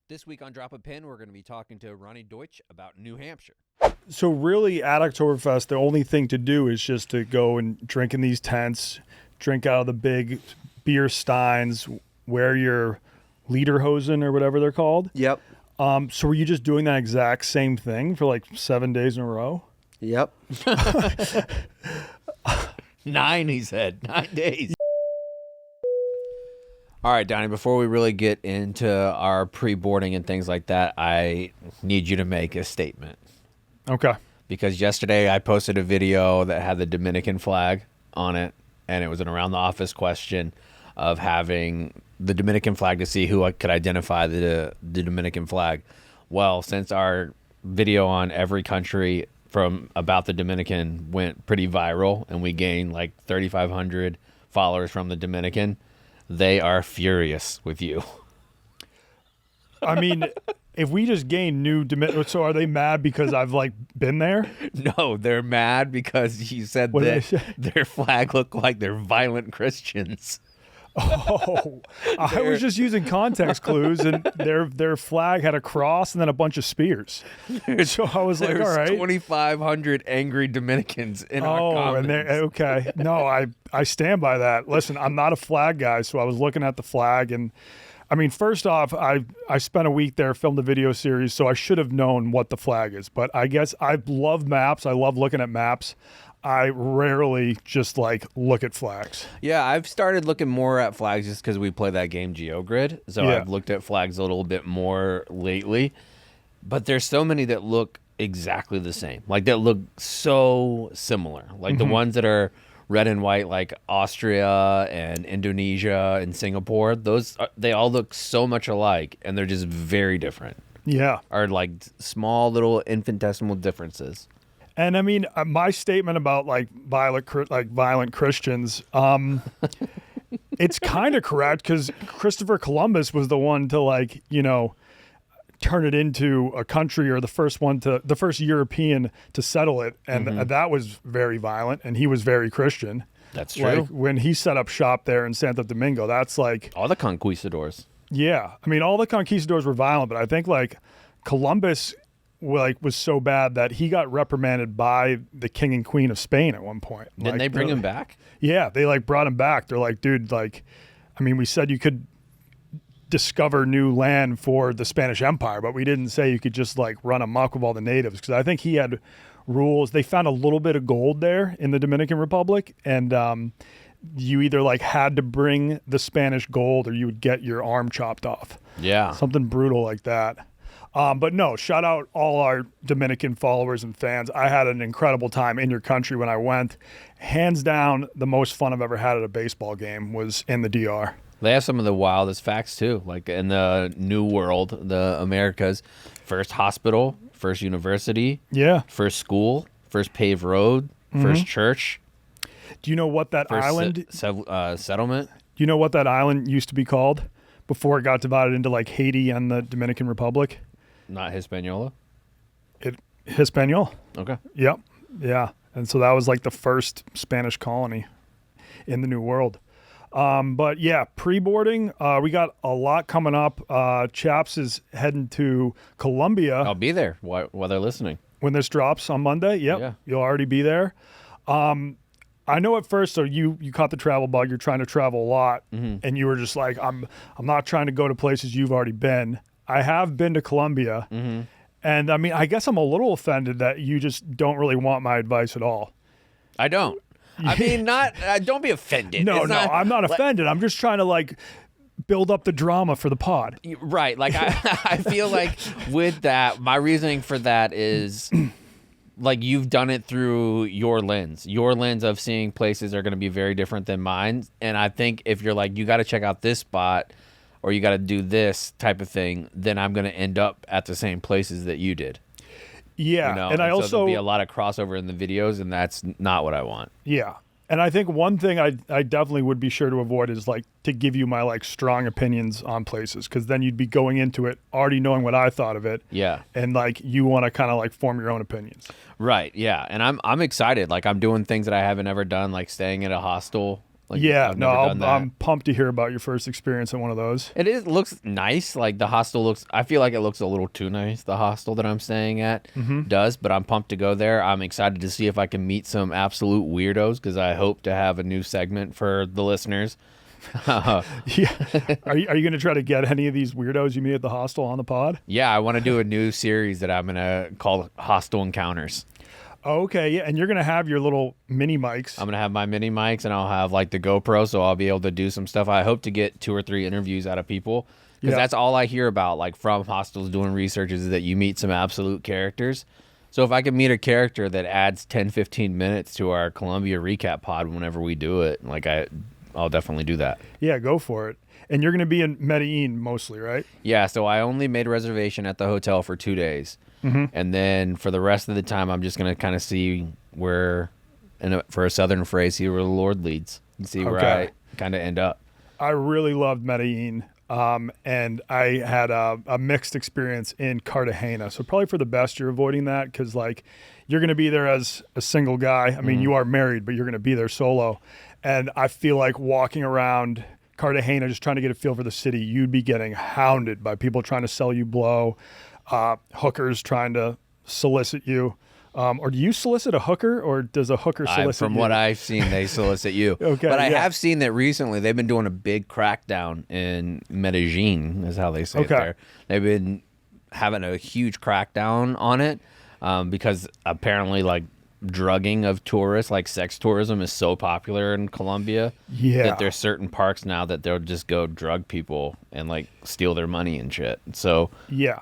This week on Drop a Pin, we're going to be talking to Ronnie Doitch about New Hampshire. So really, at Oktoberfest, the only thing to do is just to go and drink in these tents, drink out of the big beer steins, wear your lederhosen or whatever they're called. Yep. So were you just doing that exact same thing for like 7 days in a row? Yep. 9, he said. 9 days. All right, Donnie, before we really get into our pre-boarding and things like that, I need you to make a statement. Okay. Because yesterday I posted a video that had the Dominican flag on it, and it was an around the office question of having the Dominican flag to see who could identify the Dominican flag. Well, since our video on every country from about the Dominican went pretty viral, and we gained like 3,500 followers from the Dominican, they are furious with you. I mean, if we just gain new so are they mad because I've like been there? No, they're mad because you said that their flag looked like they're violent Christians. Oh, I was just using context clues, and their flag had a cross and then a bunch of spears. So I was like, all right. 2,500 angry Dominicans in our comments. Okay. No, I stand by that. Listen, I'm not a flag guy, so I was looking at the flag, and I mean, first off, I spent a week there, filmed a video series, so I should have known what the flag is. But I guess I love maps. I love looking at maps. I rarely just like look at flags. Yeah, I've started looking more at flags just because we play that game GeoGrid. So yeah. I've looked at flags a little bit more lately. But there's so many that look exactly the same. Like that look so similar. Like the ones that are red and white, like Austria and Indonesia and Singapore, they all look so much alike, and they're just very different. Yeah. Are like small little infinitesimal differences. And I mean, my statement about like violent Christians, it's kind of correct because Christopher Columbus was the one to like, turn it into a country, or the first European to settle it. And that was very violent, and he was very Christian. That's true. Like when he set up shop there in Santo Domingo, that's like all the conquistadors. Yeah. I mean, all the conquistadors were violent, but I think like Columbus was so bad that he got reprimanded by the king and queen of Spain at one point. Didn't they bring him back? Yeah, they like brought him back. They're like, dude, like, I mean, we said you could discover new land for the Spanish Empire, but we didn't say you could just like run amok with all the natives, because I think he had rules. They found a little bit of gold there in the Dominican Republic, and you either like had to bring the Spanish gold or you would get your arm chopped off. Yeah. Something brutal like that. But no, shout out all our Dominican followers and fans. I had an incredible time in your country when I went. Hands down, the most fun I've ever had at a baseball game was in the DR. They have some of the wildest facts, too. Like in the New World, the Americas, first hospital, first university, first school, first paved road, first church. Do you know what that island... settlement? Do you know what that island used to be called before it got divided into like Haiti and the Dominican Republic? Not Hispaniola? Hispaniola. Okay. Yep. Yeah. And so that was like the first Spanish colony in the New World. But yeah, pre-boarding, we got a lot coming up. Chaps is heading to Colombia. I'll be there while they're listening. When this drops on Monday. Yep. Yeah. You'll already be there. I know at first, so you caught the travel bug. You're trying to travel a lot, and you were just like, I'm not trying to go to places you've already been. I have been to Colombia, and I mean, I guess I'm a little offended that you just don't really want my advice at all. I don't. I mean, don't be offended. No, I'm not offended. I'm just trying to like build up the drama for the pod. Right. Like I feel like with that, my reasoning for that is like you've done it through your lens. Your lens of seeing places are going to be very different than mine. And I think if you're like, you got to check out this spot or you got to do this type of thing, then I'm going to end up at the same places that you did. Yeah. And I also... So there'll be a lot of crossover in the videos, and that's not what I want. Yeah. And I think one thing I definitely would be sure to avoid is like to give you my like strong opinions on places, because then you'd be going into it already knowing what I thought of it. Yeah. And like you want to kind of like form your own opinions. Right. Yeah. And I'm excited. Like I'm doing things that I haven't ever done, like staying at a hostel Like, Yeah, I've no, never done that. I'm pumped to hear about your first experience in one of those. Looks nice. Like the hostel looks, I feel like it looks a little too nice. The hostel that I'm staying at does, but I'm pumped to go there. I'm excited to see if I can meet some absolute weirdos because I hope to have a new segment for the listeners. Yeah. Are you going to try to get any of these weirdos you meet at the hostel on the pod? Yeah, I want to do a new series that I'm going to call Hostel Encounters. Oh, okay, yeah, and you're going to have your little mini mics. I'm going to have my mini mics and I'll have like the GoPro, so I'll be able to do some stuff. I hope to get 2 or 3 interviews out of people because that's all I hear about, like from hostels doing research, is that you meet some absolute characters. So if I can meet a character that adds 10, 15 minutes to our Columbia recap pod whenever we do it, like I'll definitely do that. Yeah, go for it. And you're going to be in Medellin mostly, right? Yeah, so I only made a reservation at the hotel for 2 days. And then for the rest of the time, I'm just going to kind of see where, for a southern phrase, see where the Lord leads and see where I kind of end up. I really loved Medellin, and I had a mixed experience in Cartagena. So probably for the best you're avoiding that because, like, you're going to be there as a single guy. I mean, you are married, but you're going to be there solo. And I feel like walking around Cartagena just trying to get a feel for the city, you'd be getting hounded by people trying to sell you blow, hookers trying to solicit you. Or do you solicit a hooker, or does a hooker solicit From you? what I've seen, they solicit you. Okay, but I have seen that recently they've been doing a big crackdown in Medellin, is how they say it there. They've been having a huge crackdown on it because apparently, like, drugging of tourists, like sex tourism, is so popular in Colombia that there's certain parks now that they'll just go drug people and like steal their money and shit. So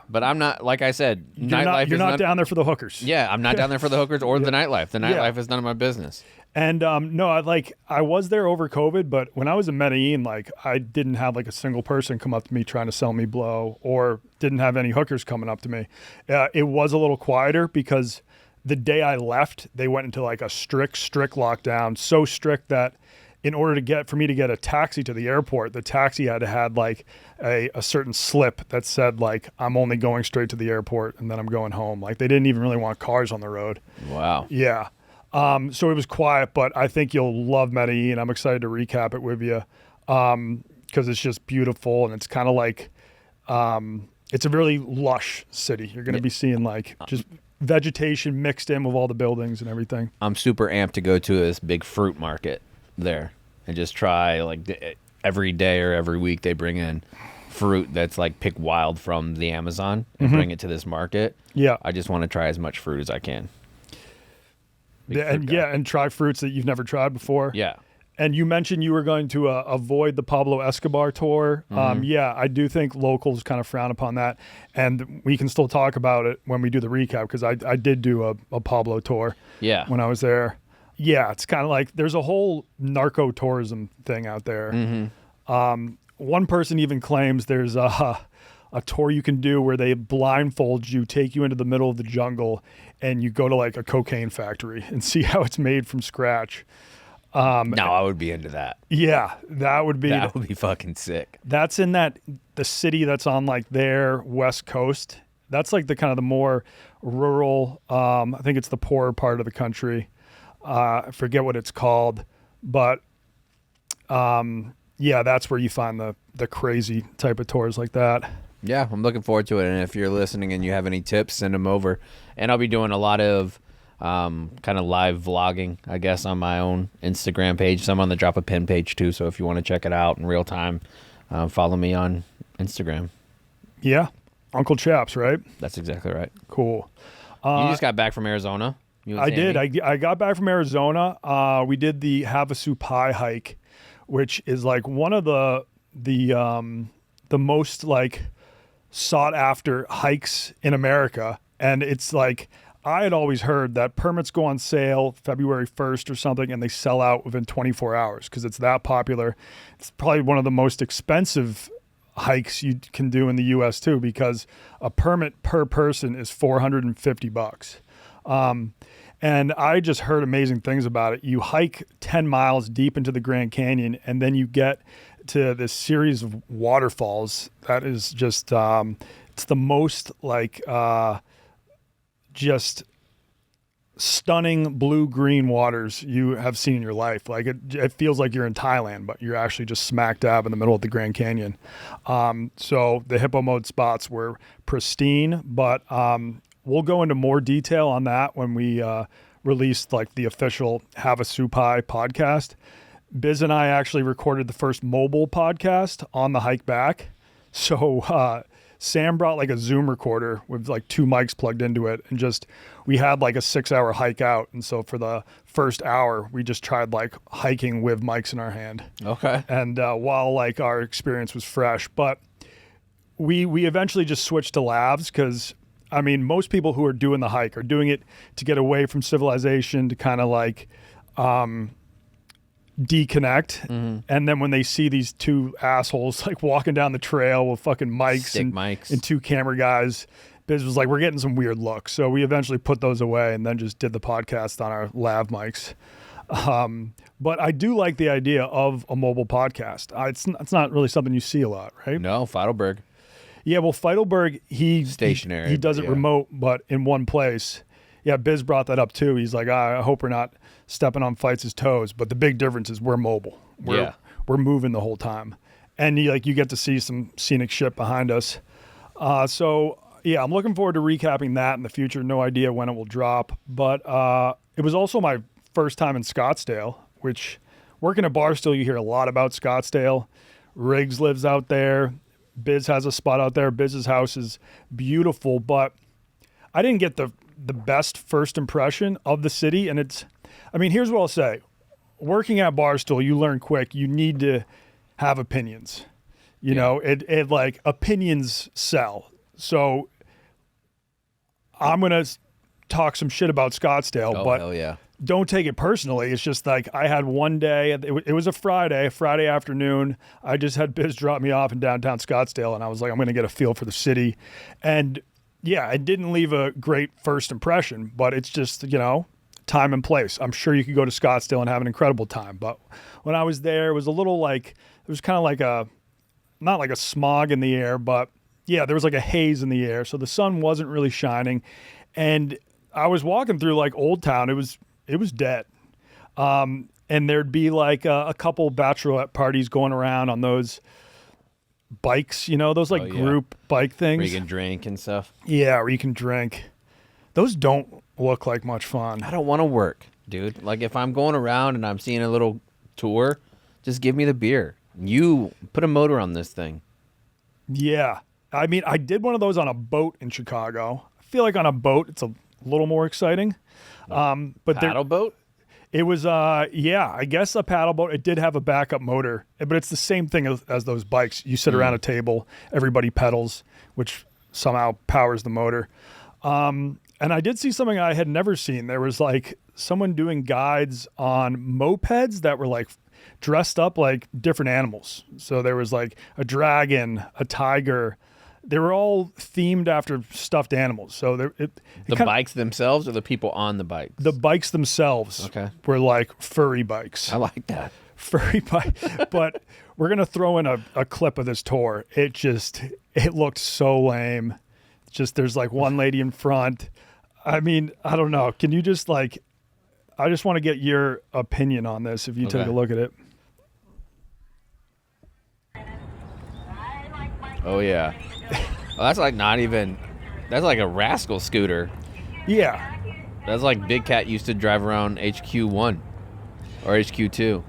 but I'm not, like I said, nightlife. You're not down there for the hookers. Yeah, I'm not down there for the hookers or the nightlife. The nightlife is none of my business. And no, I was there over COVID, but when I was in Medellin, like I didn't have like a single person come up to me trying to sell me blow, or didn't have any hookers coming up to me. It was a little quieter because the day I left, they went into like a strict lockdown, so strict that in order for me to get a taxi to the airport, the taxi had to have like a certain slip that said like, I'm only going straight to the airport and then I'm going home. Like they didn't even really want cars on the road. Wow. Yeah. So it was quiet, but I think you'll love Medellin. I'm excited to recap it with you because it's just beautiful, and it's kind of like, it's a really lush city. You're going to be seeing like just vegetation mixed in with all the buildings and everything. I'm super amped to go to this big fruit market there and just try, like, every day or every week they bring in fruit that's like picked wild from the Amazon and bring it to this market. Yeah. I just want to try as much fruit as I can. And try fruits that you've never tried before. Yeah. And you mentioned you were going to avoid the Pablo Escobar tour. Yeah, I do think locals kind of frown upon that. And we can still talk about it when we do the recap, because I did do a Pablo tour when I was there. Yeah, it's kind of like there's a whole narco tourism thing out there. One person even claims there's a tour you can do where they blindfold you, take you into the middle of the jungle, and you go to like a cocaine factory and see how it's made from scratch. No, I would be into that. Yeah, that would be fucking sick. That's in the city that's on like their west coast. That's like the kind of the more rural, I think it's the poorer part of the country. I forget what it's called, but yeah, that's where you find the crazy type of tours like that. Yeah, I'm looking forward to it. And if you're listening and you have any tips, send them over. And I'll be doing a lot of kind of live vlogging, I guess, on my own Instagram page. Some on the Drop a Pin page too. So if you want to check it out in real time, follow me on Instagram. Yeah, Uncle Chaps, right? That's exactly right. Cool. You just got back from Arizona. I did. I got back from Arizona. We did the Havasu Pie hike, which is like one of the most like sought after hikes in America. And it's like, I had always heard that permits go on sale February 1st or something, and they sell out within 24 hours because it's that popular. It's probably one of the most expensive hikes you can do in the U.S. too, because a permit per person is $450. And I just heard amazing things about it. You hike 10 miles deep into the Grand Canyon, and then you get to this series of waterfalls that is just, it's the most like, just stunning blue-green waters you have seen in your life. Like it feels like you're in Thailand, but you're actually just smack dab in the middle of the Grand Canyon. So the hippo mode spots were pristine, but we'll go into more detail on that when we release like the official Have a Supai podcast. Biz and I actually recorded the first mobile podcast on the hike back. So Sam brought like a Zoom recorder with like 2 mics plugged into it, and just we had like a 6-hour hike out. And so for the first hour, we just tried like hiking with mics in our hand. Okay. And while like our experience was fresh, but we eventually just switched to lavs because, I mean, most people who are doing the hike are doing it to get away from civilization, to kind of like deconnect. Mm-hmm. And then when they see these 2 assholes like walking down the trail with fucking mics and 2 camera guys, Biz was like, we're getting some weird looks. So we eventually put those away and then just did the podcast on our lav mics. But I do like the idea of a mobile podcast. It's not really something you see a lot, right? No, Feidelberg. Yeah, well, Feidelberg, Stationary, he does it remote, but in one place. Yeah, Biz brought that up too. He's like, I hope we're not stepping on Fights' toes, but the big difference is we're mobile. We're moving the whole time, and you get to see some scenic shit behind us. So yeah, I'm looking forward to recapping that in the future. No idea when it will drop, but it was also my first time in Scottsdale, which, working at Barstool, you hear a lot about Scottsdale. Riggs lives out there. Biz has a spot out there. Biz's house is beautiful, but I didn't get the best first impression of the city. And here's what I'll say. Working at Barstool, you learn quick. You need to have opinions. You know, it like opinions sell. So I'm going to talk some shit about Scottsdale, but hell yeah. Don't take it personally. It's just like I had one day, it was a Friday afternoon. I just had Biz drop me off in downtown Scottsdale, and I was like, I'm going to get a feel for the city. And yeah, it didn't leave a great first impression, but it's just, time and place. I'm sure you could go to Scottsdale and have an incredible time. But when I was there, it was a little like, it was kind of like not like a smog in the air, but yeah, there was like a haze in the air. So the sun wasn't really shining. And I was walking through like Old Town. It was dead. And there'd be like a couple bachelorette parties going around on those bikes, those like group bike things. Where you can drink and stuff. Yeah, where you can drink. Those don't look like much fun. I don't want to work, dude. Like if I'm going around and I'm seeing a little tour, just give me the beer. You put a motor on this thing. Yeah. I mean, I did one of those on a boat in Chicago. I feel like on a boat, it's a little more exciting. But paddle boat? It was, I guess a paddle boat. It did have a backup motor, but it's the same thing as those bikes. You sit around a table, everybody pedals, which somehow powers the motor. And I did see something I had never seen. There was like someone doing guides on mopeds that were like dressed up like different animals. So there was like a dragon, a tiger. They were all themed after stuffed animals. So the bikes themselves or the people on the bikes? The bikes themselves were like furry bikes. I like that. Furry bike. But we're going to throw in a clip of this tour. It looked so lame. Just there's like one lady in front. I mean, I don't know. Can you just like, I just want to get your opinion on this if you take a look at it. Oh, yeah. Well, that's like not even, that's like a rascal scooter. Yeah. That's like Big Cat used to drive around HQ1 or HQ2.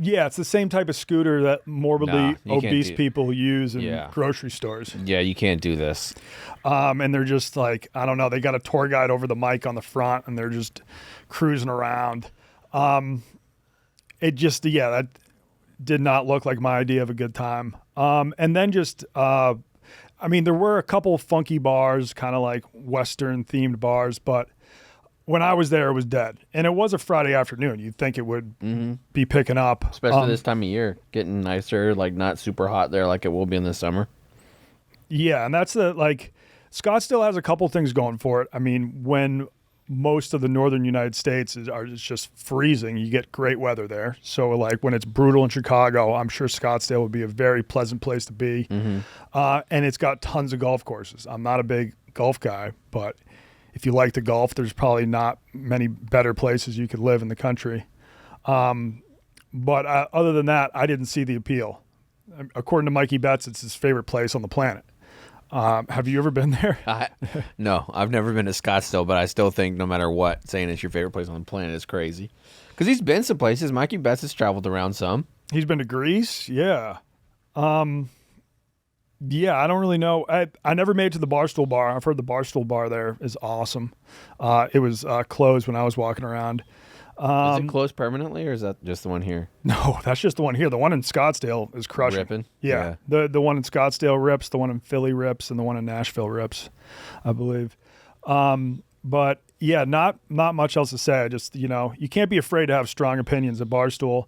Yeah, it's the same type of scooter that morbidly obese people use in grocery stores. Yeah, you can't do this. And they're just like, I don't know, they got a tour guide over the mic on the front and they're just cruising around. That did not look like my idea of a good time. And then just, there were a couple of funky bars, kind of like Western themed bars, but when I was there, it was dead. And it was a Friday afternoon. You'd think it would be picking up. Especially this time of year, getting nicer, like not super hot there like it will be in the summer. Yeah, and that's Scottsdale has a couple things going for it. I mean, when most of the northern United States is just freezing, you get great weather there. So like when it's brutal in Chicago, I'm sure Scottsdale would be a very pleasant place to be. And it's got tons of golf courses. I'm not a big golf guy, but if you like the golf, there's probably not many better places you could live in the country. But other than that, I didn't see the appeal. According to Mikey Betts, it's his favorite place on the planet. Have you ever been there? No, I've never been to Scottsdale, but I still think no matter what, saying it's your favorite place on the planet is crazy. Because he's been some places. Mikey Betts has traveled around some. He's been to Greece? Yeah. Yeah, I don't really know. I never made it to the Barstool bar. I've heard the Barstool bar there is awesome. It was closed when I was walking around. Is it closed permanently, or is that just the one here? No, that's just the one here. The one in Scottsdale is crushing. Ripping? Yeah. The one in Scottsdale rips, the one in Philly rips, and the one in Nashville rips, I believe. But yeah, not much else to say. Just, you can't be afraid to have strong opinions at Barstool,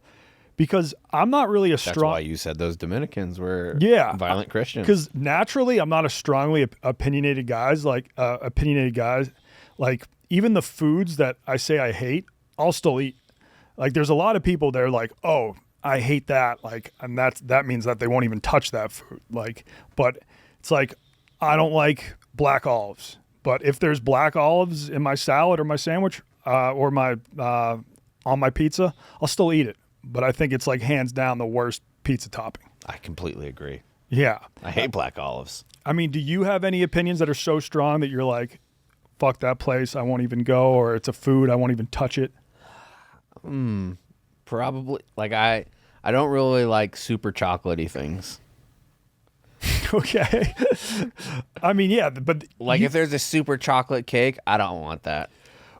because I'm not really a strong... That's why you said those Dominicans were violent Christians. Because naturally, I'm not a strongly opinionated guys. Like, even the foods that I say I hate, I'll still eat. Like, there's a lot of people there like, oh, I hate that. Like, and that means that they won't even touch that food. Like, but it's like, I don't like black olives. But if there's black olives in my salad or my sandwich or my on my pizza, I'll still eat it. But I think it's like hands down the worst pizza topping. I completely agree. Yeah. I hate black olives. I mean, do you have any opinions that are so strong that you're like, fuck that place, I won't even go, or it's a food, I won't even touch it? Probably. Like, I don't really like super chocolatey things. Okay. I mean, yeah, but... Like, if there's a super chocolate cake, I don't want that.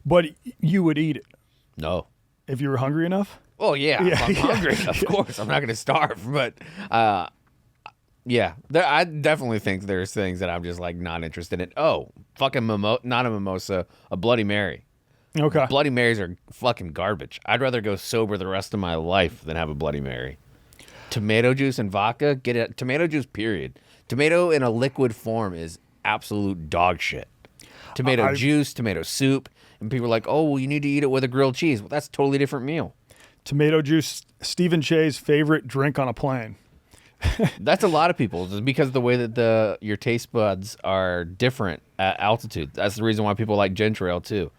But you would eat it? No. If you were hungry enough? Oh, yeah. If I'm hungry, of course. I'm not going to starve. But, yeah. I definitely think there's things that I'm just, like, not interested in. Oh, fucking not a mimosa, a Bloody Mary. Okay. Bloody Marys are fucking garbage. I'd rather go sober the rest of my life than have a Bloody Mary. Tomato juice and vodka, get it. Tomato juice, period. Tomato in a liquid form is absolute dog shit. Tomato juice, tomato soup, and people are like, oh, well, you need to eat it with a grilled cheese. Well, that's a totally different meal. Tomato juice, Stephen Che's favorite drink on a plane. That's a lot of people, just because of the way that your taste buds are different at altitude. That's the reason why people like ginger ale, too.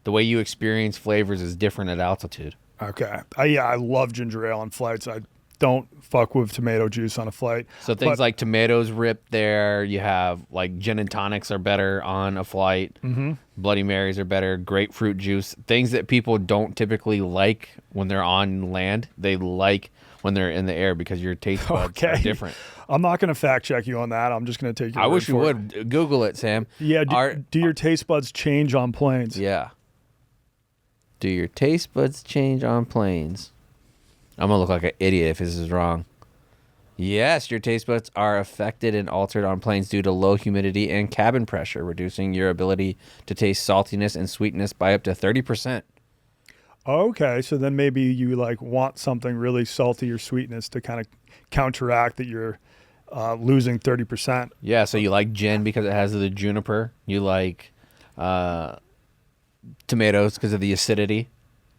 The way you experience flavors is different at altitude. Okay. I love ginger ale on flights. I don't fuck with tomato juice on a flight. So things like tomatoes rip there. You have, like, gin and tonics are better on a flight. Mm-hmm. Bloody Marys are better. Grapefruit juice. Things that people don't typically like when they're on land, they like when they're in the air because your taste buds are different. I'm not going to fact check you on that. I'm just going to take your word I wish you for would. it. Google it, Sam. Yeah. Do your taste buds change on planes? Yeah. Do your taste buds change on planes? I'm going to look like an idiot if this is wrong. Yes, your taste buds are affected and altered on planes due to low humidity and cabin pressure, reducing your ability to taste saltiness and sweetness by up to 30%. Okay, so then maybe you like want something really salty or sweetness to kind of counteract that you're losing 30%. Yeah, so you like gin because it has the juniper. You like tomatoes because of the acidity.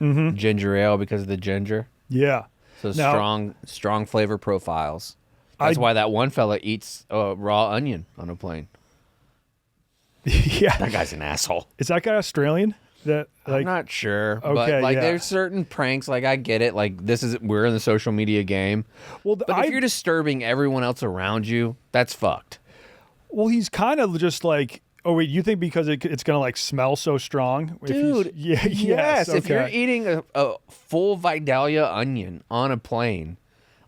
Mm-hmm. Ginger ale because of the ginger. Yeah. So strong flavor profiles. That's why that one fella eats a raw onion on a plane. Yeah. That guy's an asshole. Is that guy Australian? I'm not sure. Okay, but there's certain pranks, like, I get it. Like, we're in the social media game. Well, but if you're disturbing everyone else around you, that's fucked. Well, he's kind of just like, oh, wait, you think because it's going to, like, smell so strong? Dude, yes. Okay. If you're eating a full Vidalia onion on a plane,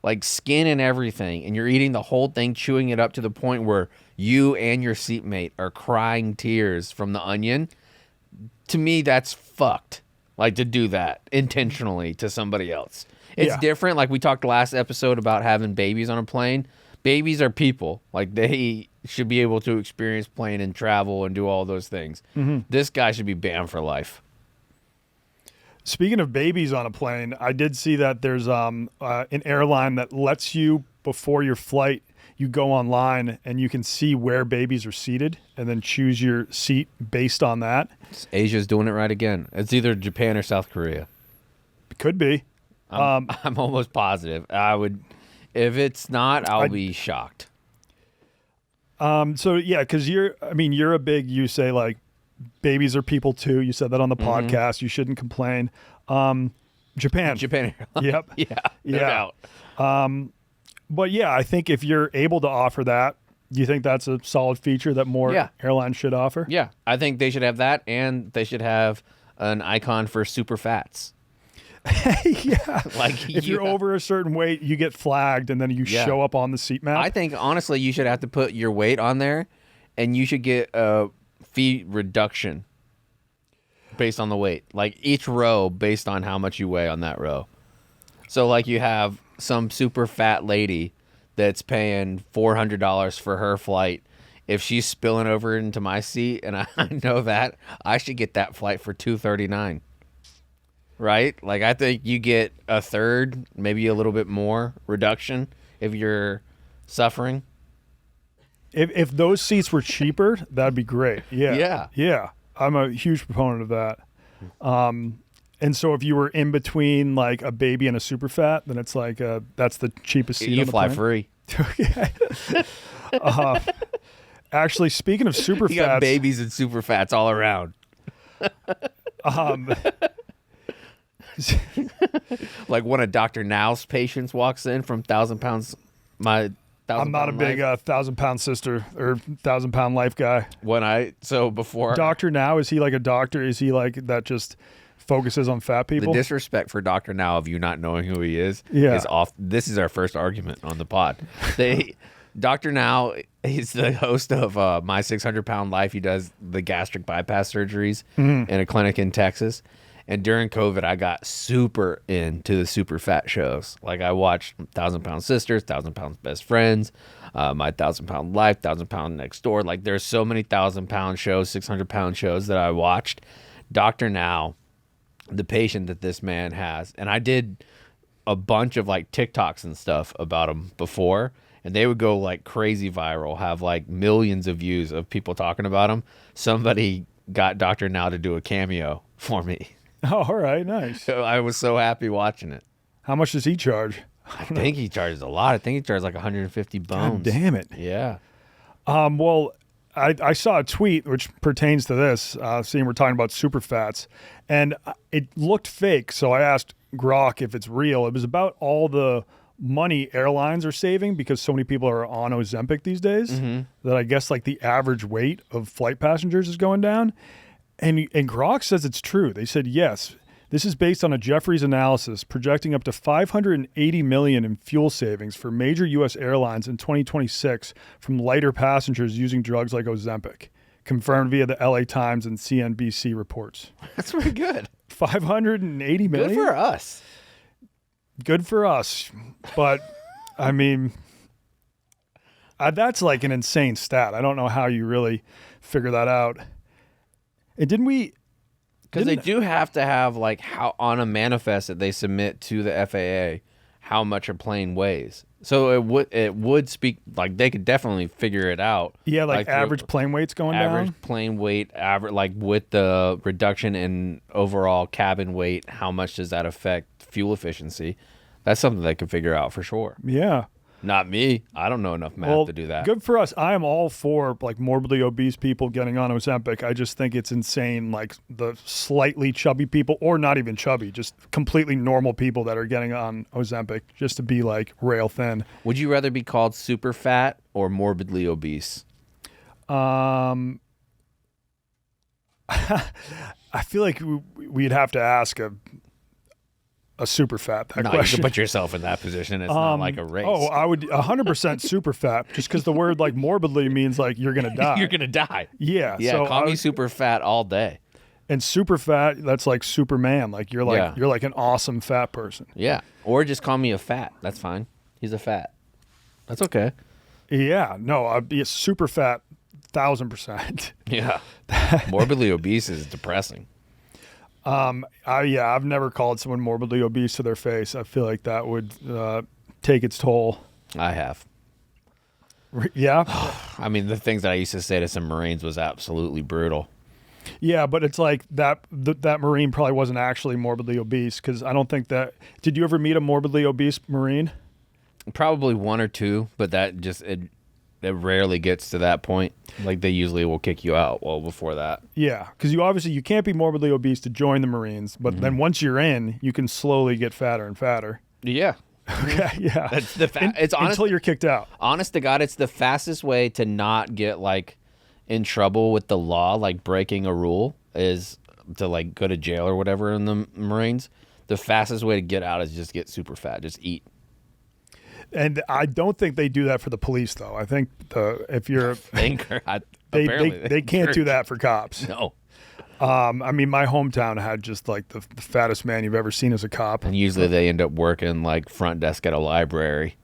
like skin and everything, and you're eating the whole thing, chewing it up to the point where you and your seatmate are crying tears from the onion, to me, that's fucked. Like, to do that intentionally to somebody else. It's different. Like, we talked last episode about having babies on a plane. Babies are people. Like, they should be able to experience plane and travel and do all those things. Mm-hmm. This guy should be banned for life. Speaking of babies on a plane, I did see that there's an airline that lets you, before your flight, you go online and you can see where babies are seated and then choose your seat based on that. Asia's doing it right again. It's either Japan or South Korea. It could be. I'm almost positive. I would... If it's not, I'll be shocked. So yeah, because you're a big, you say like Babies are people too. You said that on the podcast. You shouldn't complain. Japan. Japan. Yep. Yeah. No doubt. But yeah, I think if you're able to offer that, do you think that's a solid feature that more airlines should offer? Yeah. I think they should have that, and they should have an icon for super fats. Yeah. Like if you're over a certain weight, you get flagged and then you show up on the seat map. I think honestly you should have to put your weight on there, and you should get a fee reduction based on the weight. Like each row based on how much you weigh on that row. So like you have some super fat lady that's paying $400 for her flight. If she's spilling over into my seat and I know that, I should get that flight for $239. Right? Like I think you get a third, maybe a little bit more reduction if you're suffering. If those seats were cheaper, that'd be great. Yeah. Yeah. Yeah. I'm a huge proponent of that. And so if you were in between like a baby and a super fat, then it's like that's the cheapest seat. You on the fly plane. free. Actually, speaking of super You fats, got babies and super fats all around. Like one of Dr. Now's patients walks in from 1,000 pounds. I'm not a big 1,000-pound sister or 1,000-pound life guy. Before Dr. Now, is he like a doctor? Is he like that just focuses on fat people? The disrespect for Dr. Now of you not knowing who he is off. This is our first argument on the pod. Dr. Now, he's the host of My 600-Pound Life. He does the gastric bypass surgeries in a clinic in Texas. And during COVID, I got super into the super fat shows. Like I watched 1,000-Pound Sisters, 1,000-Pound Best Friends, My 1,000-Pound Life, 1,000-Pound Next Door. Like there's so many 1,000-pound shows, 600-pound shows that I watched. Dr. Now, the patient that this man has, and I did a bunch of like TikToks and stuff about him before, and they would go like crazy viral, have like millions of views of people talking about him. Somebody got Dr. Now to do a cameo for me. Oh, all right, nice. So I was so happy watching it. How much does he charge? I think he charges a lot. I think he charges like 150 bones. God damn it. Yeah. Well, I saw a tweet which pertains to this, seeing we're talking about super fats, and it looked fake. So I asked Grok if it's real. It was about all the money airlines are saving because so many people are on Ozempic these days that I guess like the average weight of flight passengers is going down. And Grok says it's true. They said, yes, this is based on a Jefferies analysis projecting up to $580 million in fuel savings for major U.S. airlines in 2026 from lighter passengers using drugs like Ozempic, confirmed via the LA Times and CNBC reports. That's pretty good. 580 million? Good for us. Good for us. But, I mean, that's like an insane stat. I don't know how you really figure that out. And didn't we? Because they do have to have like how on a manifest that they submit to the FAA how much a plane weighs. So it would speak like they could definitely figure it out. Yeah, like average plane weight's going down. Average plane weight, like with the reduction in overall cabin weight, how much does that affect fuel efficiency? That's something they could figure out for sure. Yeah. Not me. I don't know enough math to do that. Good for us. I am all for like morbidly obese people getting on Ozempic. I just think it's insane, like the slightly chubby people, or not even chubby, just completely normal people that are getting on Ozempic just to be like rail thin. Would you rather be called super fat or morbidly obese? I feel like we'd have to ask a super fat question. You can put yourself in that position. It's not like a race. Oh, I would 100% super fat, just because the word like morbidly means like you're gonna die. You're gonna die. Yeah. Yeah. So call me super fat all day. And super fat, that's like Superman. Like you're like an awesome fat person. Yeah. Or just call me a fat. That's fine. He's a fat. That's okay. Yeah. No, I'd be a super fat 1,000%. Yeah. Morbidly obese is depressing. I've never called someone morbidly obese to their face. I feel like that would take its toll. I have. Yeah. I mean, the things that I used to say to some Marines was absolutely brutal. Yeah, but it's like that Marine probably wasn't actually morbidly obese, because I don't think that. Did you ever meet a morbidly obese Marine? Probably one or two, but that just it rarely gets to that point. Like they usually will kick you out well before that. Yeah, because you can't be morbidly obese to join the Marines, but then once you're in, you can slowly get fatter and fatter. Yeah. Okay, yeah. That's it's honest, until you're kicked out. honest to God, it's the fastest way to not get like in trouble with the law, like breaking a rule is to like go to jail or whatever in the Marines. The fastest way to get out is just get super fat, just eat. And I don't think they do that for the police, though. I think if you're they can't do that for cops. No. I mean, my hometown had just like the fattest man you've ever seen as a cop. And usually they end up working like front desk at a library.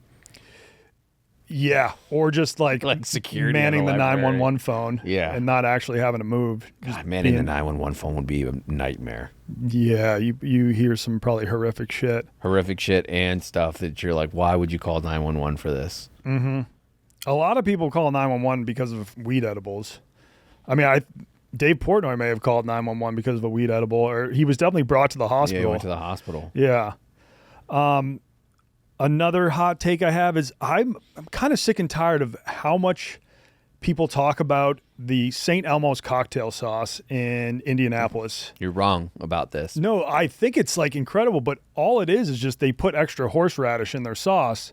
Yeah, or just like security manning the at a library. 911 phone. Yeah. And not actually having to move. God, manning the 911 phone would be a nightmare. Yeah, you hear some probably horrific shit. Horrific shit and stuff that you're like, why would you call 911 for this? Mm-hmm. A lot of people call 911 because of weed edibles. I mean, Dave Portnoy may have called 911 because of a weed edible, or he was definitely brought to the hospital. Yeah, he went to the hospital. Yeah. Another hot take I have is I'm kind of sick and tired of how much people talk about the St. Elmo's cocktail sauce in Indianapolis. You're wrong about this. No, I think it's like incredible, but all it is just they put extra horseradish in their sauce.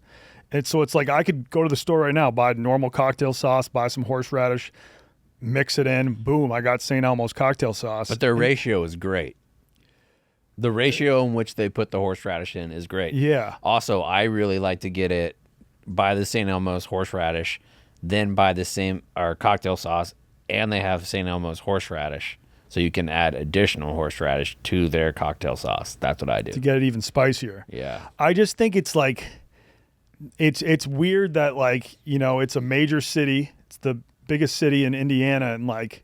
And so it's like I could go to the store right now, buy normal cocktail sauce, buy some horseradish, mix it in, boom, I got St. Elmo's cocktail sauce. But their ratio is great. The ratio in which they put the horseradish in is great. Yeah. Also, I really like to get it by the St. Elmo's horseradish, then buy the same or cocktail sauce, and they have St. Elmo's horseradish. So you can add additional horseradish to their cocktail sauce. That's what I do. To get it even spicier. Yeah. I just think it's like it's weird that like, you know, it's a major city. It's the biggest city in Indiana, and like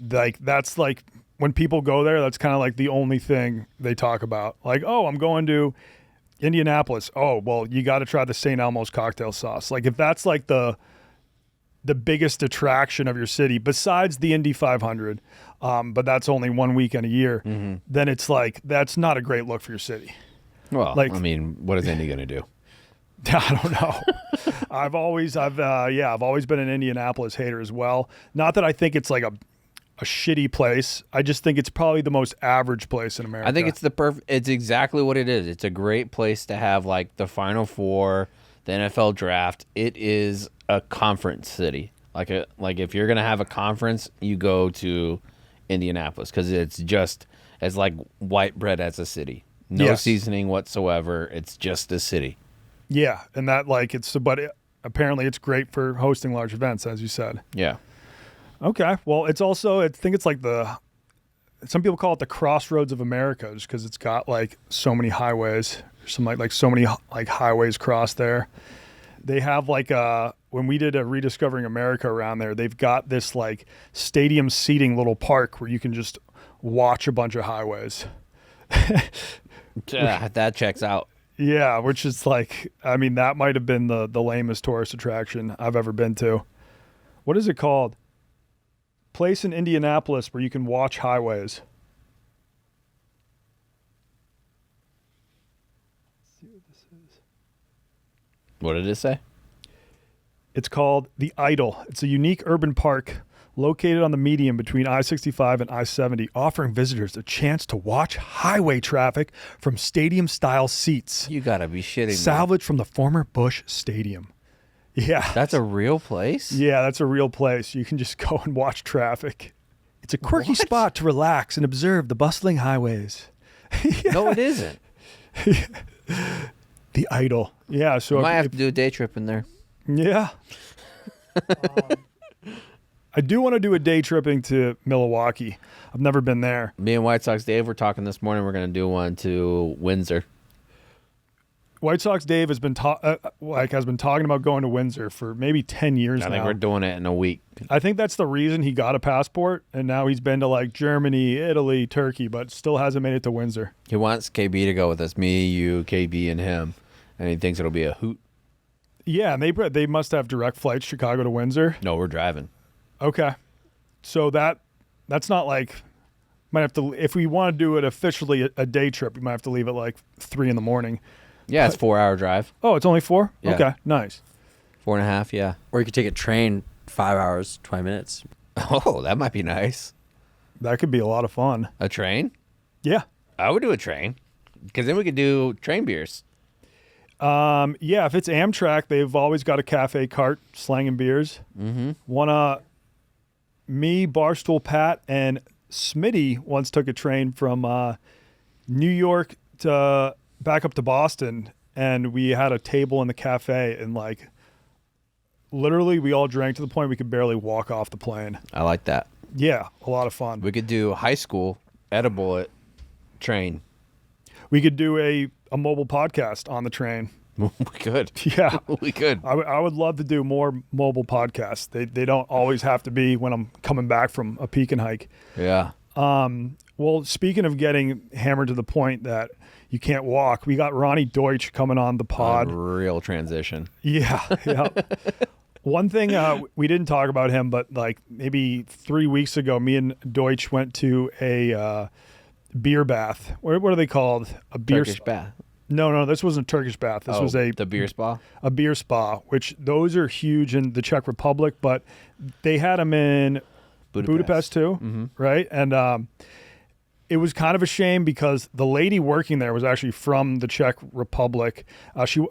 that's like when people go there, that's kind of like the only thing they talk about. Like, oh, I'm going to Indianapolis. Oh, well, you got to try the St. Elmo's cocktail sauce. Like if that's like the biggest attraction of your city besides the Indy 500, but that's only 1 weekend a year, then it's like that's not a great look for your city. Well, like, I mean, what is Indy going to do? I don't know. I've always been an Indianapolis hater as well. Not that I think it's like a shitty place. I just think it's probably the most average place in America. I think it's it's exactly what it is. It's a great place to have like the Final Four, the NFL draft. It is a conference city. Like if you're going to have a conference, you go to Indianapolis because it's just as like white bread as a city. No seasoning whatsoever. It's just a city. Yeah, and that like apparently it's great for hosting large events, as you said. Yeah. Okay. Well, it's also, I think it's like some people call it the crossroads of America just because it's got like so many highways. There's some like so many like highways cross there. They have like when we did a Rediscovering America around there, they've got this like stadium seating little park where you can just watch a bunch of highways. That checks out. Yeah, which is like, I mean, that might have been the lamest tourist attraction I've ever been to. What is it called? Place in Indianapolis where you can watch highways. Let's see what this is. What did it say? It's called The Idol. It's a unique urban park located on the median between I-65 and I-70, offering visitors a chance to watch highway traffic from stadium-style seats. You gotta be shitting me. Salvaged from the former Busch Stadium. Yeah. That's a real place? Yeah, that's a real place. You can just go and watch traffic. It's a quirky spot to relax and observe the bustling highways. No, it isn't. The Idol. Yeah, so I might have to do a day trip in there. Yeah. I do want to do a day tripping to Milwaukee. I've never been there. Me and White Sox Dave were talking this morning. We're going to do one to Windsor. White Sox Dave has been talking about going to Windsor for maybe 10 years now. I think we're doing it in a week. I think that's the reason he got a passport, and now he's been to like Germany, Italy, Turkey, but still hasn't made it to Windsor. He wants KB to go with us. Me, you, KB, and him. And he thinks it'll be a hoot. Yeah, and they must have direct flights Chicago to Windsor. No, we're driving. Okay. So that's not like, might have to, if we want to do it officially a day trip, we might have to leave at like 3 a.m. Yeah, it's a 4-hour drive. Oh, it's only 4? Yeah. Okay, nice. 4.5, yeah. Or you could take a train 5 hours, 20 minutes. Oh, that might be nice. That could be a lot of fun. A train? Yeah. I would do a train, because then we could do train beers. Yeah, if it's Amtrak, they've always got a cafe cart slanging beers. Mm-hmm. Me, Barstool, Pat, and Smitty once took a train from New York to back up to Boston, and we had a table in the cafe, and like literally we all drank to the point we could barely walk off the plane. I like that. Yeah, a lot of fun. We could do high school edible at train. We could do a mobile podcast on the train. We could. Yeah. We could. I would love to do more mobile podcasts. They don't always have to be when I'm coming back from a peak and hike. Yeah. Well, speaking of getting hammered to the point that you can't walk, we got Ronnie Doitch coming on the pod. A real transition. Yeah. Yeah. One thing we didn't talk about him, but like maybe 3 weeks ago, me and Doitch went to a beer bath. What are they called? A beer Turkish bath. No, this wasn't a Turkish bath. This was the beer spa. A beer spa, which those are huge in the Czech Republic, but they had them in Budapest too, right? And it was kind of a shame because the lady working there was actually from the Czech Republic.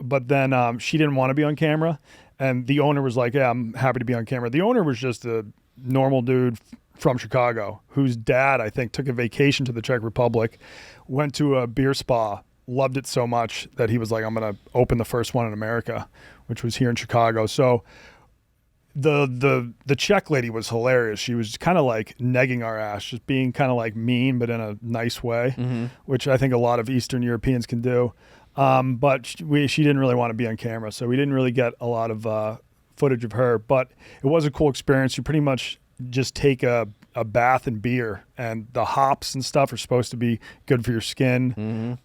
But then she didn't want to be on camera, and the owner was like, "Yeah, I'm happy to be on camera." The owner was just a normal dude from Chicago whose dad, I think, took a vacation to the Czech Republic, went to a beer spa, loved it so much that he was like, I'm going to open the first one in America, which was here in Chicago. So the Czech lady was hilarious. She was kind of like negging our ass, just being kind of like mean, but in a nice way, which I think a lot of Eastern Europeans can do. But she didn't really want to be on camera, so we didn't really get a lot of footage of her. But it was a cool experience. You pretty much just take a bath in beer, and the hops and stuff are supposed to be good for your skin.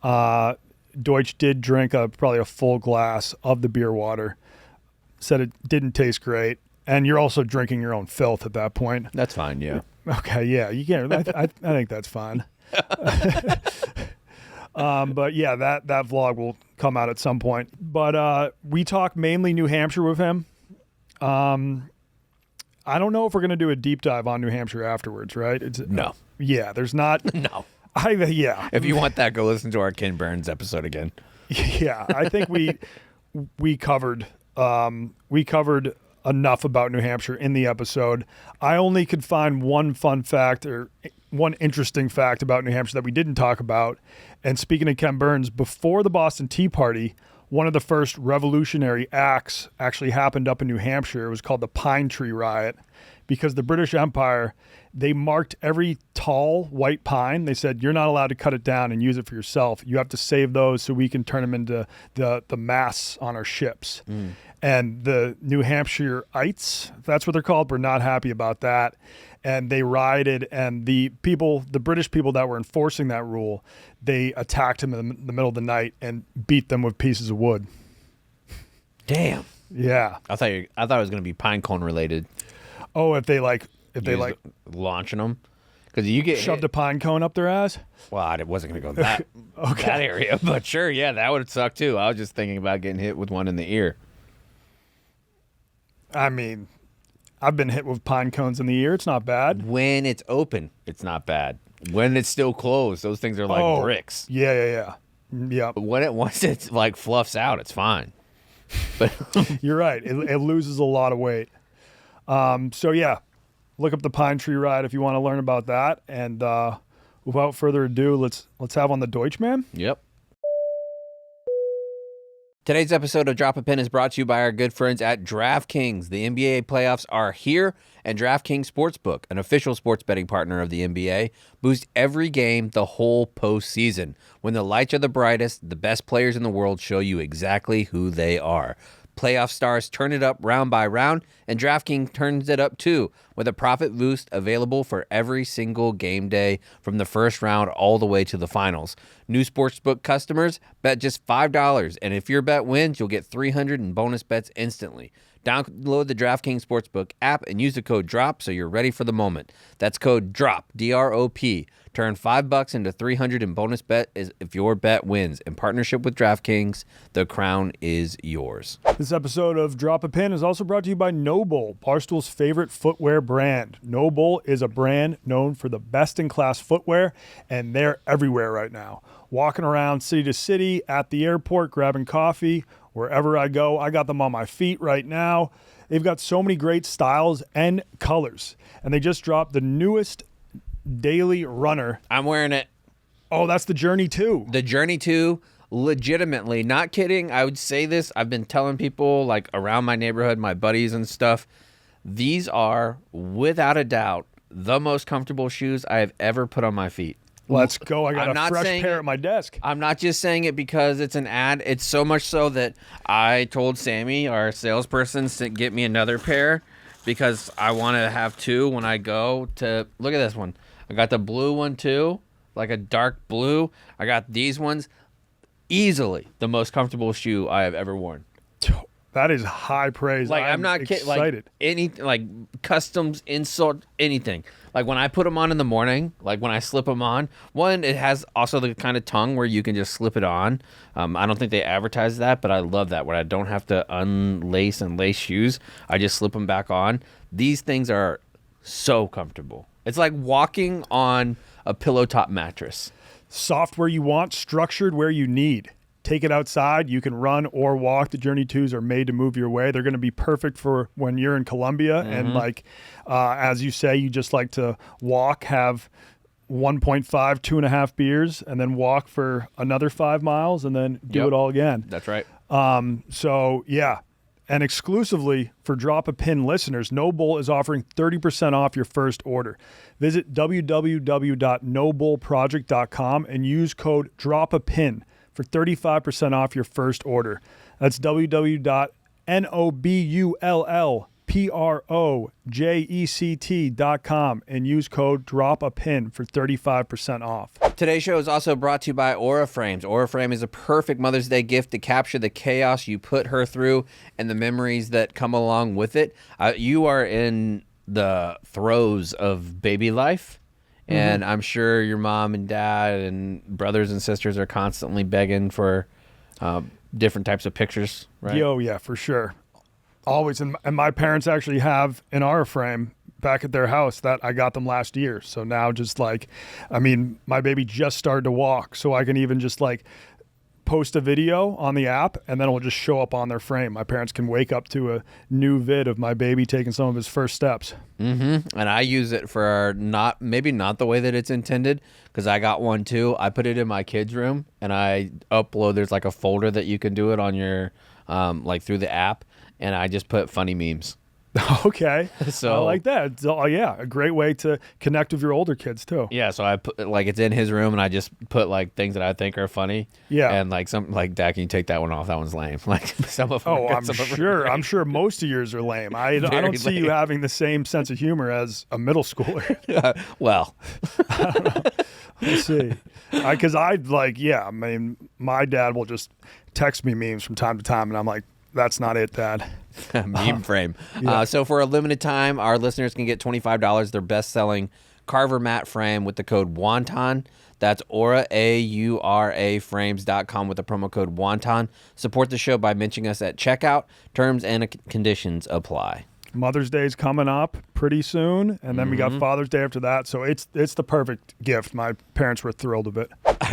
Deutsch did drink probably a full glass of the beer water, said it didn't taste great, and you're also drinking your own filth at that point. That's fine, yeah. Okay, yeah, you can. I think that's fine. But yeah, that vlog will come out at some point. But we talk mainly New Hampshire with him. I don't know if we're going to do a deep dive on New Hampshire afterwards, right? No. Yeah, there's not. No. Yeah. If you want that, go listen to our Ken Burns episode again. Yeah, I think we covered enough about New Hampshire in the episode. I only could find one fun fact or one interesting fact about New Hampshire that we didn't talk about. And speaking of Ken Burns, before the Boston Tea Party, one of the first revolutionary acts actually happened up in New Hampshire. It was called the Pine Tree Riot, because the British Empire, they marked every tall white pine. They said, you're not allowed to cut it down and use it for yourself. You have to save those so we can turn them into the masts on our ships. And the New Hampshireites, that's what they're called, were not happy about that. And they rioted, and the British people that were enforcing that rule, they attacked them in the middle of the night and beat them with pieces of wood. Damn. Yeah. I thought it was going to be pine cone related. Oh, if they launching them, because you get shoved a pine cone up their ass. Well, I wasn't going to go that that area, but sure, yeah, that would suck too. I was just thinking about getting hit with one in the ear. I mean, I've been hit with pine cones in the ear. It's not bad. When it's open, it's not bad. When it's still closed, those things are like bricks. Yeah. But once it's like fluffs out, it's fine. But you're right. It loses a lot of weight. So yeah, look up the Pine Tree Ride if you want to learn about that. And without further ado, let's have on the Doitch Man. Yep. Today's episode of Drop a Pin is brought to you by our good friends at DraftKings. The NBA playoffs are here, and DraftKings Sportsbook, an official sports betting partner of the NBA, boosts every game the whole postseason. When the lights are the brightest, the best players in the world show you exactly who they are. Playoff stars turn it up round by round, and DraftKings turns it up too, with a profit boost available for every single game day from the first round all the way to the finals. New sportsbook customers bet just $5, and if your bet wins, you'll get $300 in bonus bets instantly. Download the DraftKings Sportsbook app and use the code DROP so you're ready for the moment. That's code DROP, D-R-O-P. Turn $5 into $300 in bonus bet if your bet wins. In partnership with DraftKings, the crown is yours. This episode of Drop a Pin is also brought to you by Noble, Barstool's favorite footwear brand. Noble is a brand known for the best-in-class footwear, and they're everywhere right now. Walking around city to city, at the airport, grabbing coffee, wherever I go, I got them on my feet right now. They've got so many great styles and colors, and they just dropped the newest daily runner. I'm wearing it. Oh, that's the Journey 2. The Journey 2, legitimately, not kidding. I would say this. I've been telling people like around my neighborhood, my buddies and stuff. These are, without a doubt, the most comfortable shoes I have ever put on my feet. Let's go. I got I'm a fresh pair at my desk. I'm not just saying it because it's an ad. It's so much so that I told Sammy, our salesperson, to get me another pair because I want to have two when I go to... Look at this one. I got the blue one too, like a dark blue. I got these ones. Easily the most comfortable shoe I have ever worn. That is high praise. Like I'm not kidding. Like customs, insult, anything. Like when I put them on in the morning, like when I slip them on, one, it has also the kind of tongue where you can just slip it on. I don't think they advertise that, but I love that where I don't have to unlace and lace shoes. I just slip them back on. These things are so comfortable. It's like walking on a pillow top mattress. Soft where you want, structured where you need. Take it outside. You can run or walk. The Journey 2s are made to move your way. They're going to be perfect for when you're in Colombia. And like, as you say, you just like to walk, have 1.5, 2.5 beers, and then walk for another 5 miles and then do it all again. That's right. So yeah. And exclusively for Drop a Pin listeners, Noble is offering 30% off your first order. Visit www.nobleproject.com and use code DROPAPIN for 35% off your first order. That's www.nobleproject.com and use code DROPAPIN for 35% off. Today's show is also brought to you by Aura Frames. Aura Frame is a perfect Mother's Day gift to capture the chaos you put her through and the memories that come along with it. You are in the throes of baby life. And I'm sure your mom and dad and brothers and sisters are constantly begging for different types of pictures, right? Oh, yeah, for sure. Always. And my parents actually have an Aura frame back at their house that I got them last year. So now just like, I mean, my baby just started to walk. So I can even just like post a video on the app and then it will just show up on their frame. My parents can wake up to a new vid of my baby taking some of his first steps. And I use it for maybe not the way that it's intended because I got one too. I put it in my kids' room and I upload. There's like a folder that you can do it on your like through the app, and I just put funny memes. Okay. So I like that. It's, yeah, a great way to connect with your older kids too. Yeah, so I put like it's in his room and I just put like things that I think are funny. Yeah. And like some like, Dad, can you take that one off? That one's lame. Like some of them. Oh, I'm sure. I'm sure most of yours are lame. I don't see you having the same sense of humor as a middle schooler. Well, I don't know. Let's see. Because I mean, my dad will just text me memes from time to time, and I'm like, that's not it, Dad. Meme frame. Yeah. So for a limited time, our listeners can get $25 their best-selling Carver mat frame with the code Wonton. That's Aura, A-U-R-A frames.com with the promo code Wonton. Support the show by mentioning us at checkout. Terms and conditions apply. Mother's Day is coming up pretty soon, and then we got Father's Day after that. So it's the perfect gift. My parents were thrilled of it.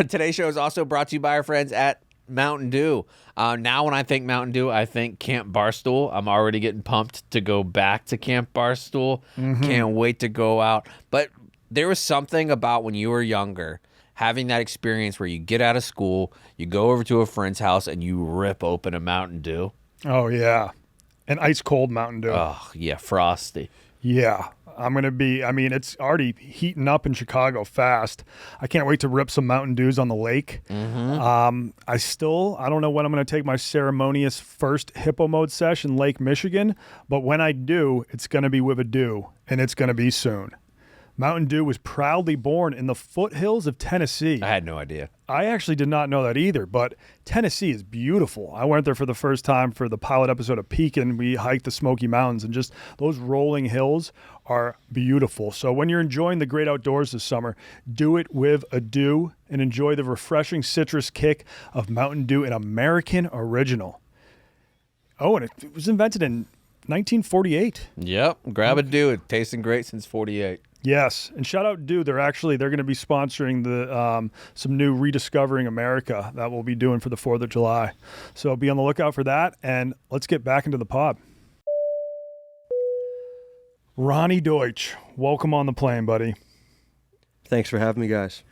Today's show is also brought to you by our friends at Mountain Dew. Now when I think Mountain Dew, I think Camp Barstool. I'm already getting pumped to go back to Camp Barstool. Can't wait to go out. But there was something about when you were younger, having that experience where you get out of school, you go over to a friend's house, and you rip open a Mountain Dew. Oh, yeah. An ice cold Mountain Dew. Oh, yeah, frosty. Yeah. It's already heating up in Chicago fast. I can't wait to rip some Mountain Dews on the lake. I don't know when I'm going to take my ceremonious first hippo mode sesh in Lake Michigan, but when I do, it's going to be with a dew, and it's going to be soon. Mountain Dew was proudly born in the foothills of Tennessee. I had no idea. I actually did not know that either, but Tennessee is beautiful. I went there for the first time for the pilot episode of Pekin. We hiked the Smoky Mountains, and just those rolling hills are beautiful. So when you're enjoying the great outdoors this summer, do it with a Dew and enjoy the refreshing citrus kick of Mountain Dew, an American original. Oh, and it was invented in 1948. Yep. Grab a Dew. It's tasting great since 48. Yes, and shout out Dew. They're going to be sponsoring the some new Rediscovering America that we'll be doing for the 4th of July. So be on the lookout for that, and let's get back into the pod. Ronnie Doitch, welcome on the plane, buddy. Thanks for having me, guys.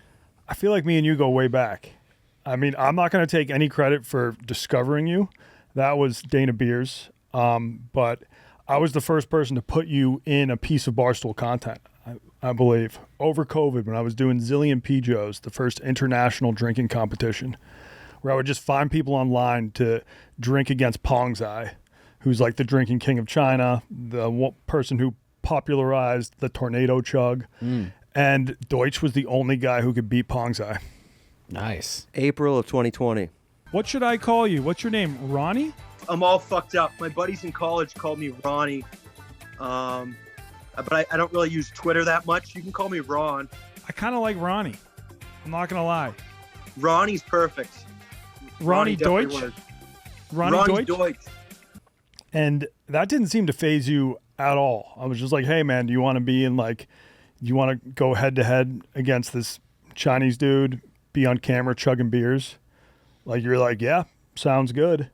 I feel like me and you go way back. I mean, I'm not going to take any credit for discovering you. That was Dana Beers, but I was the first person to put you in a piece of Barstool content. I believe, over COVID when I was doing Zillion Pijos, the first international drinking competition, where I would just find people online to drink against Pongzai, who's like the drinking king of China, the person who popularized the tornado chug. And Doitch was the only guy who could beat Pongzai. Nice. April of 2020. What should I call you? What's your name? Ronnie? I'm all fucked up. My buddies in college called me Ronnie. But I don't really use Twitter that much. You can call me Ron. I kind of like Ronnie. I'm not going to lie. Ronnie's perfect. Ronnie definitely Doitch? works. Ronnie Doitch? Doitch. And that didn't seem to phase you at all. I was just like, hey, man, do you want to be in do you want to go head to head against this Chinese dude, be on camera chugging beers? Like, you're like, yeah, sounds good.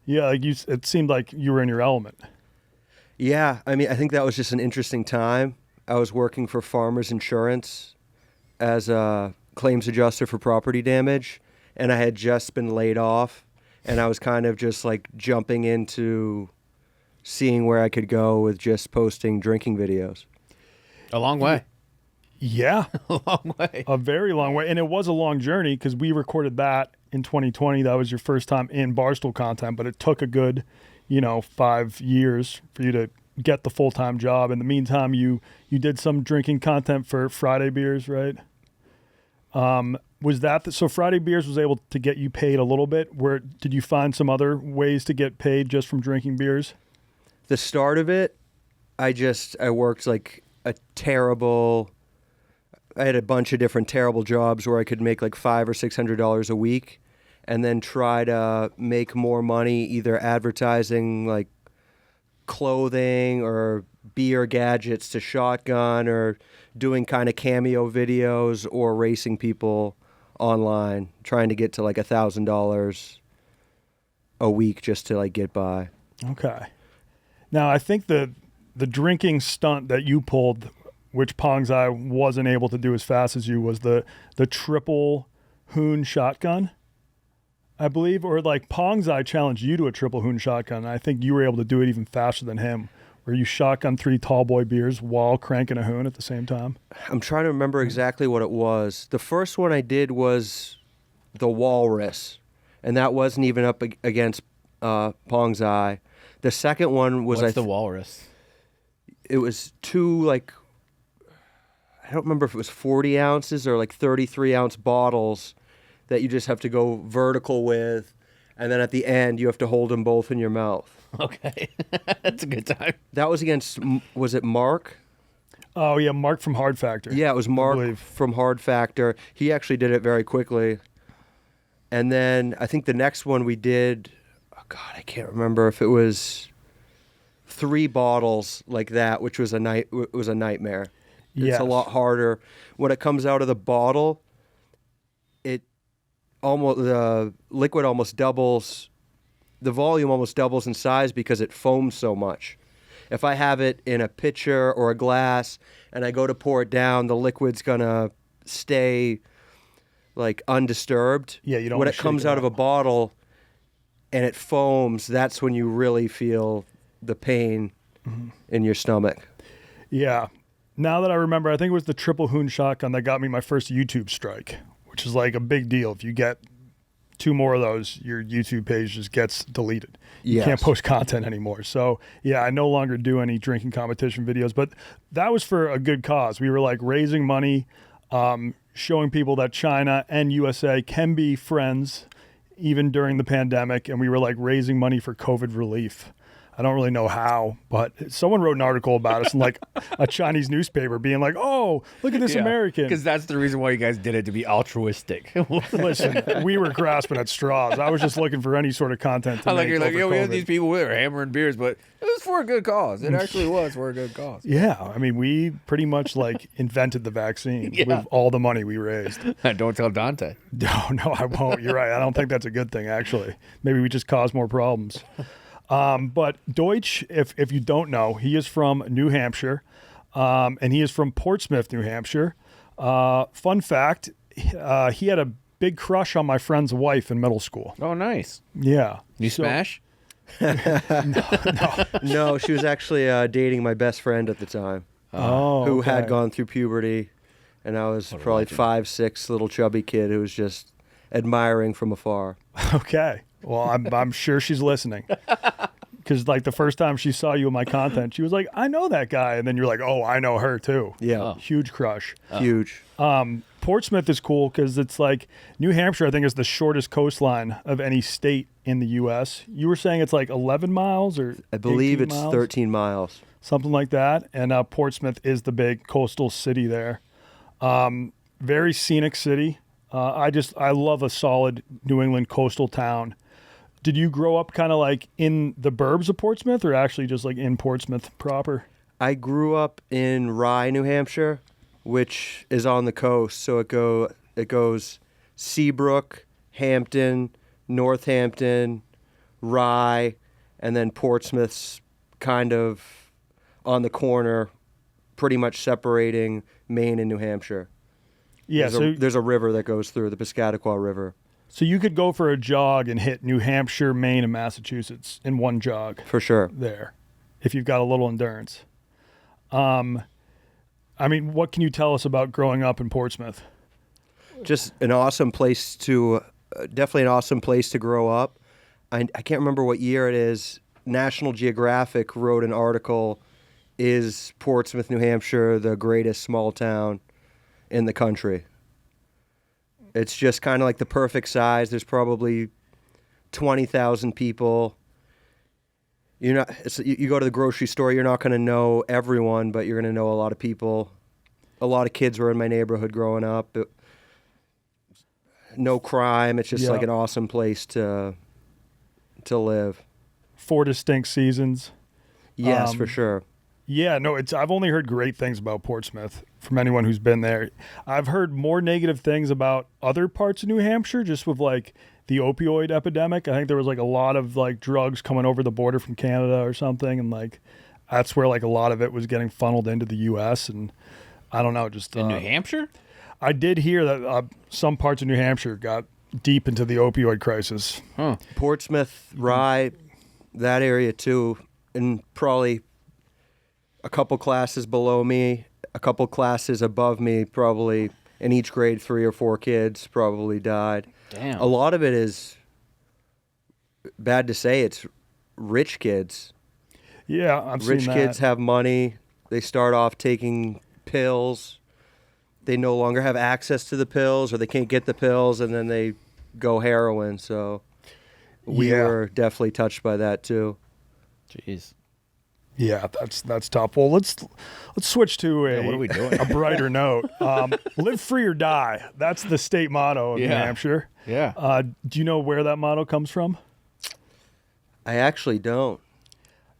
Yeah, it seemed like you were in your element. Yeah, I mean, I think that was just an interesting time. I was working for Farmers Insurance as a claims adjuster for property damage, and I had just been laid off, and I was kind of just like jumping into seeing where I could go with just posting drinking videos. A long way. Yeah. A long way. A very long way. And it was a long journey because we recorded that in 2020. That was your first time in Barstool content, but it took a good 5 years for you to get the full-time job. In the meantime, you did some drinking content for Friday Beers, right? Was that so Friday Beers was able to get you paid a little bit? Where did you find some other ways to get paid just from drinking beers? The start of it, I worked like I had a bunch of different terrible jobs where I could make like $500 or $600 a week, and then try to make more money either advertising like clothing or beer gadgets to Shotgun, or doing kind of cameo videos or racing people online, trying to get to like $1,000 a week just to like get by. Okay. Now, I think the drinking stunt that you pulled, which Pongzai wasn't able to do as fast as you, was the triple Hoon shotgun, I believe. Or like Pongzai challenged you to a triple Hoon shotgun, and I think you were able to do it even faster than him, where you shotgun 3 tall boy beers while cranking a Hoon at the same time. I'm trying to remember exactly what it was. The first one I did was the Walrus, and that wasn't even up against Pongzai. The second one was What's the Walrus? It was 2 like, I don't remember if it was 40 ounces or like 33 ounce bottles that you just have to go vertical with, and then at the end you have to hold them both in your mouth. Okay. That's a good time. That was against, was it Mark? Oh yeah, Mark from Hard Factor. Yeah, it was Mark from Hard Factor. He actually did it very quickly. And then I think the next one we did, oh God, I can't remember if it was 3 bottles like that, which was a nightmare. Yes. It's a lot harder. When it comes out of the bottle, the liquid almost doubles, the volume almost doubles in size because it foams so much. If I have it in a pitcher or a glass and I go to pour it down, the liquid's gonna stay like undisturbed. Yeah, you don't. When it comes out of a bottle and it foams, that's when you really feel the pain in your stomach. Yeah. Now that I remember, I think it was the triple Hoon shotgun that got me my first YouTube strike, which is like a big deal. If you get 2 more of those, your YouTube page just gets deleted. You can't post content anymore. So yeah, I no longer do any drinking competition videos, but that was for a good cause. We were like raising money showing people that China and USA can be friends even during the pandemic. And we were like raising money for COVID relief. I don't really know how, but someone wrote an article about us in like a Chinese newspaper being like, oh, look at this American. Because that's the reason why you guys did it, to be altruistic. Listen, we were grasping at straws. I was just looking for any sort of content to I like make you're like, over yeah, we had COVID. these people with hammering beers, but it was for a good cause. It actually was for a good cause. Yeah, I mean, we pretty much like invented the vaccine with all the money we raised. Don't tell Dante. No, I won't. You're right. I don't think that's a good thing, actually. Maybe we just cause more problems. But Doitch, if you don't know, he is from New Hampshire, and he is from Portsmouth, New Hampshire. Fun fact, he had a big crush on my friend's wife in middle school. Oh, nice. Yeah. You smash? No, she was actually dating my best friend at the time, who had gone through puberty, and I was probably 5'6", little chubby kid who was just admiring from afar. Okay. Well, I'm sure she's listening. Because like the first time she saw you in my content, she was like, I know that guy. And then you're like, oh, I know her too. Yeah. Huge crush. Huge. Portsmouth is cool because it's like New Hampshire, I think, is the shortest coastline of any state in the U.S. You were saying it's like 11 miles or I believe 18 it's miles? 13 miles. Something like that. And Portsmouth is the big coastal city there. Very scenic city. I love a solid New England coastal town. Did you grow up kind of like in the burbs of Portsmouth or actually just like in Portsmouth proper? I grew up in Rye, New Hampshire, which is on the coast. So it goes Seabrook, Hampton, Northampton, Rye, and then Portsmouth's kind of on the corner, pretty much separating Maine and New Hampshire. Yeah, There's a river that goes through, the Piscataqua River. So you could go for a jog and hit New Hampshire, Maine, and Massachusetts in one jog. For sure. There, if you've got a little endurance. I mean, what can you tell us about growing up in Portsmouth? Just an awesome place to, definitely an awesome place to grow up. I can't remember what year it is. National Geographic wrote an article, is Portsmouth, New Hampshire, the greatest small town in the country? It's just kind of like the perfect size. There's probably 20,000 people. You go to the grocery store, you're not going to know everyone, but you're going to know a lot of people. A lot of kids were in my neighborhood growing up. No crime. It's just like an awesome place to live. 4 distinct seasons. Yes, for sure. Yeah, no, I've only heard great things about Portsmouth from anyone who's been there. I've heard more negative things about other parts of New Hampshire, just with like the opioid epidemic. I think there was like a lot of like drugs coming over the border from Canada or something, and like that's where like a lot of it was getting funneled into the U.S. And I don't know, just In New Hampshire? I did hear that some parts of New Hampshire got deep into the opioid crisis. Huh. Portsmouth, Rye, that area too, and probably a couple classes below me, a couple classes above me, probably in each grade 3 or 4 kids probably died. Damn. A lot of it is, bad to say, it's rich kids. Yeah, I've seen Rich that. kids have money. They start off taking pills. They no longer have access to the pills, or they can't get the pills, and then they go heroin. So we were definitely touched by that too. Jeez. Yeah, that's tough. Well, let's switch to what are we doing? a brighter note. Live free or die. That's the state motto of New Hampshire. Yeah. Do you know where that motto comes from? I actually don't.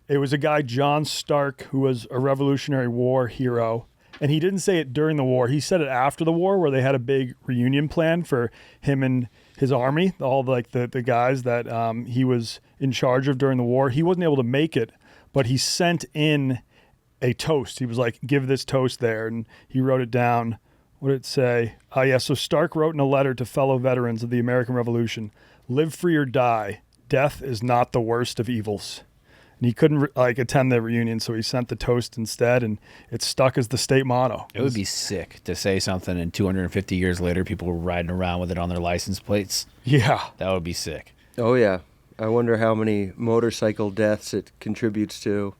It was a guy, John Stark, who was a Revolutionary War hero. And he didn't say it during the war. He said it after the war, where they had a big reunion plan for him and his army, all like the guys that he was in charge of during the war. He wasn't able to make it, but he sent in a toast. He was like, give this toast there. And he wrote it down. What did it say? So Stark wrote in a letter to fellow veterans of the American Revolution, live free or die. Death is not the worst of evils. And he couldn't attend the reunion, so he sent the toast instead, and it stuck as the state motto. It would be sick to say something and 250 years later people were riding around with it on their license plates. Yeah. That would be sick. Oh, yeah. I wonder how many motorcycle deaths it contributes to.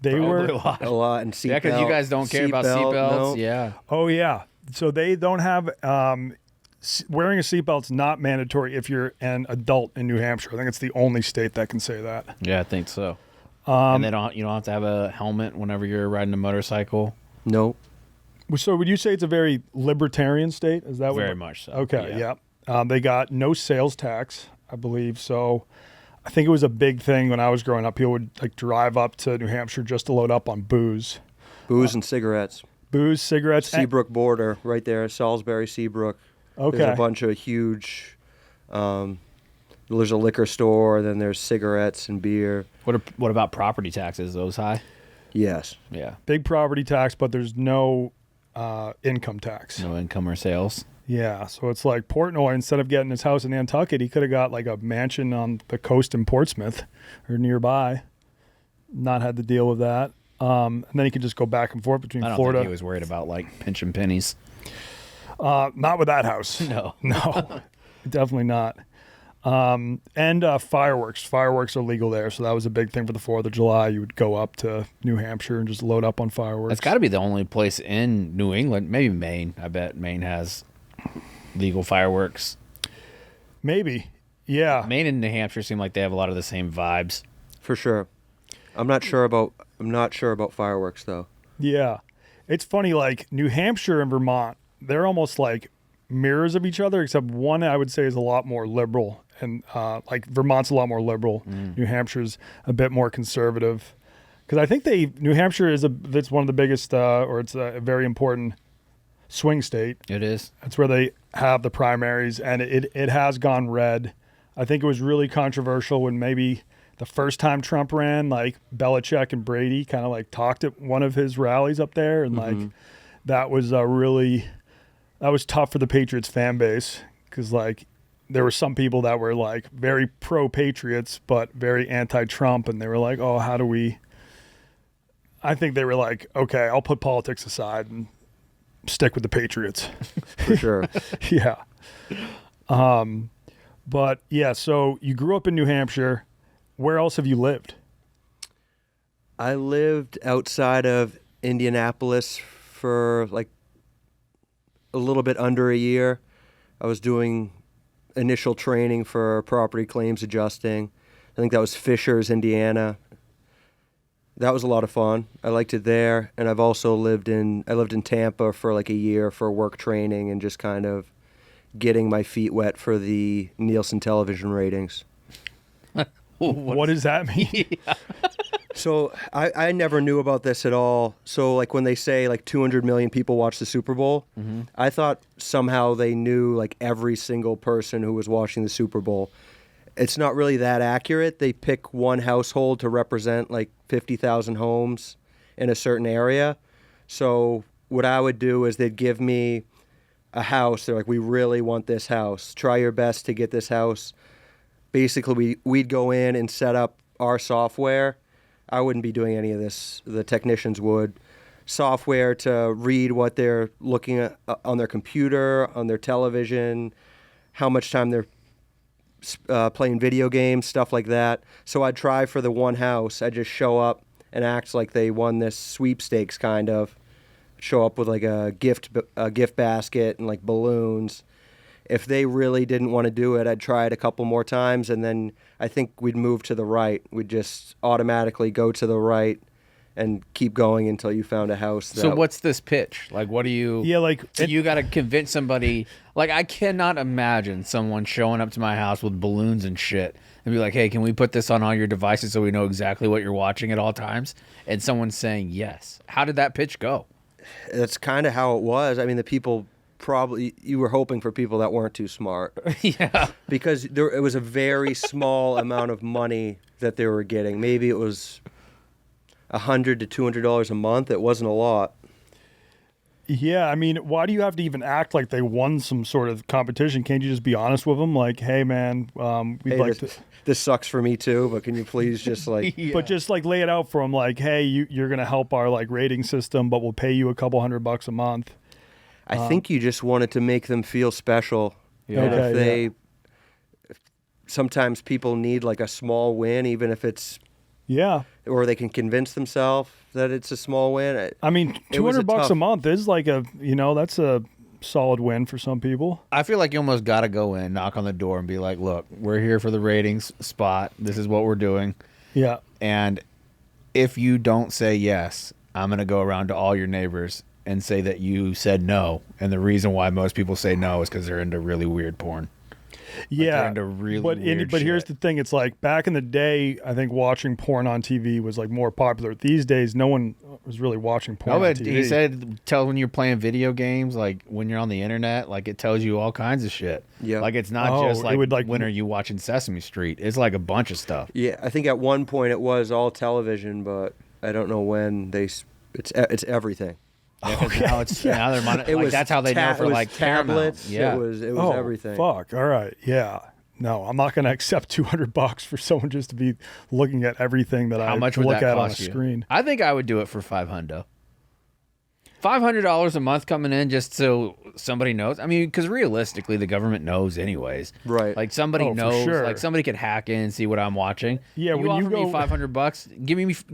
They Probably were a lot. A lot. And seatbelt. Yeah, because you guys don't care about seatbelts. No. Yeah. Oh, yeah. So they don't have wearing a seatbelt's not mandatory if you're an adult in New Hampshire. I think it's the only state that can say that. Yeah, I think so. And you don't have to have a helmet whenever you're riding a motorcycle. Nope. So would you say it's a very libertarian state? Is that Very much so. Okay, Yeah. yeah. They got no sales tax, I believe. So I think it was a big thing when I was growing up. People would like drive up to New Hampshire just to load up on booze. Booze and cigarettes. Booze, cigarettes. Seabrook border, right there, Salisbury, Seabrook. Okay. There's a bunch of huge. There's a liquor store. Then there's cigarettes and beer. What about property taxes? Those high? Yes. Yeah. Big property tax, but there's no income tax. No income or sales. Yeah, so it's like Portnoy, instead of getting his house in Nantucket, he could have got like a mansion on the coast in Portsmouth or nearby. Not had to deal with that. And then he could just go back and forth between I don't Florida. think he was worried about like pinching pennies. Not with that house. No. No, definitely not. And fireworks. Fireworks are legal there, so that was a big thing for the 4th of July. You would go up to New Hampshire and just load up on fireworks. That's got to be the only place in New England. Maybe Maine. I bet Maine has legal fireworks. Maybe. Yeah. Maine and New Hampshire seem like they have a lot of the same vibes. For sure. I'm not sure about fireworks though. Yeah. It's funny, like New Hampshire and Vermont, they're almost like mirrors of each other, except one I would say is a lot more liberal. And like Vermont's a lot more liberal. New Hampshire's a bit more conservative. Because I think New Hampshire it's one of the biggest, or it's a very important swing state. It is. That's where they have the primaries, and it has gone red. I think it was really controversial when maybe the first time Trump ran, like Belichick and Brady kind of like talked at one of his rallies up there, and like that was tough for the Patriots fan base because like there were some people that were like very pro-Patriots but very anti-Trump, and they were like, oh, how do we? I think they were like, okay, I'll put politics aside and stick with the Patriots. For sure. Yeah. But yeah, so you grew up in New Hampshire. Where else have you lived? I lived outside of Indianapolis for like a little bit under a year. I was doing initial training for property claims adjusting. I think that was Fishers, Indiana. That was a lot of fun. I liked it there, and I've also lived in Tampa for like a year for work training and just kind of getting my feet wet for the Nielsen television ratings. What does that mean? So I never knew about this at all. So like when they say like 200 million people watch the Super Bowl, I thought somehow they knew like every single person who was watching the Super Bowl. It's not really that accurate. They pick one household to represent like 50,000 homes in a certain area. So what I would do is they'd give me a house. They're like, we really want this house. Try your best to get this house. Basically, we'd go in and set up our software. I wouldn't be doing any of this. The technicians would. Software to read what they're looking at on their computer, on their television, how much time they're playing video games, stuff like that. So I'd try for the one house. I'd just show up and act like they won this sweepstakes kind of. Show up with like a gift basket and like balloons. If they really didn't want to do it, I'd try it a couple more times, and then I think we'd move to the right. We'd just automatically go to the right and keep going until you found a house. So what's this pitch? Like, what do you... Yeah, like... you got to convince somebody... Like, I cannot imagine someone showing up to my house with balloons and shit and be like, hey, can we put this on all your devices so we know exactly what you're watching at all times? And someone saying yes. How did that pitch go? That's kind of how it was. I mean, the people... Probably you were hoping for people that weren't too smart. Yeah. Because it was a very small amount of money that they were getting. Maybe it was $100 to $200 a month. It wasn't a lot. Yeah, I mean, why do you have to even act like they won some sort of competition? Can't you just be honest with them? Like, hey, man, this sucks for me too, but can you please just like... Yeah. But just like lay it out for them, like, hey, you're going to help our like rating system, but we'll pay you a couple $100 a month. I think you just wanted to make them feel special. Yeah. And Okay, sometimes people need like a small win, even if it's... Yeah. Or they can convince themselves that it's a small win. I mean, $200 a month is like that's solid win for some people. I feel like you almost got to go in, knock on the door, and be like, "Look, we're here for the ratings spot. This is what we're doing." Yeah. And if you don't say yes, I'm going to go around to all your neighbors and say that you said no. And the reason why most people say no is because they're into really weird porn. Yeah. They're into really weird but here's shit. the thing. It's like back in the day, I think watching porn on TV was like more popular. These days, no one was really watching porn No, on but TV. he said tell when you're playing video games, like when you're on the internet, like it tells you all kinds of shit. Yeah. Like it's not Oh, just it like, would, like, when are you watching Sesame Street? It's like a bunch of stuff. Yeah, I think at one point it was all television, but I don't know when it's everything. Yeah, 'cause now it's now they're It was that's how they know it for was like tablets. Paramount. Yeah. It was everything. Fuck. All right. Yeah. No, I'm not going to accept $200 for someone just to be looking at everything that How I much would look that at on a cost you? screen. I think I would do it for $500. $500 a month coming in just so somebody knows. I mean, because realistically, the government knows anyways. Right. Like somebody Oh, for knows. sure. Like somebody could hack in and see what I'm watching. Yeah, you when offer you me go- $500,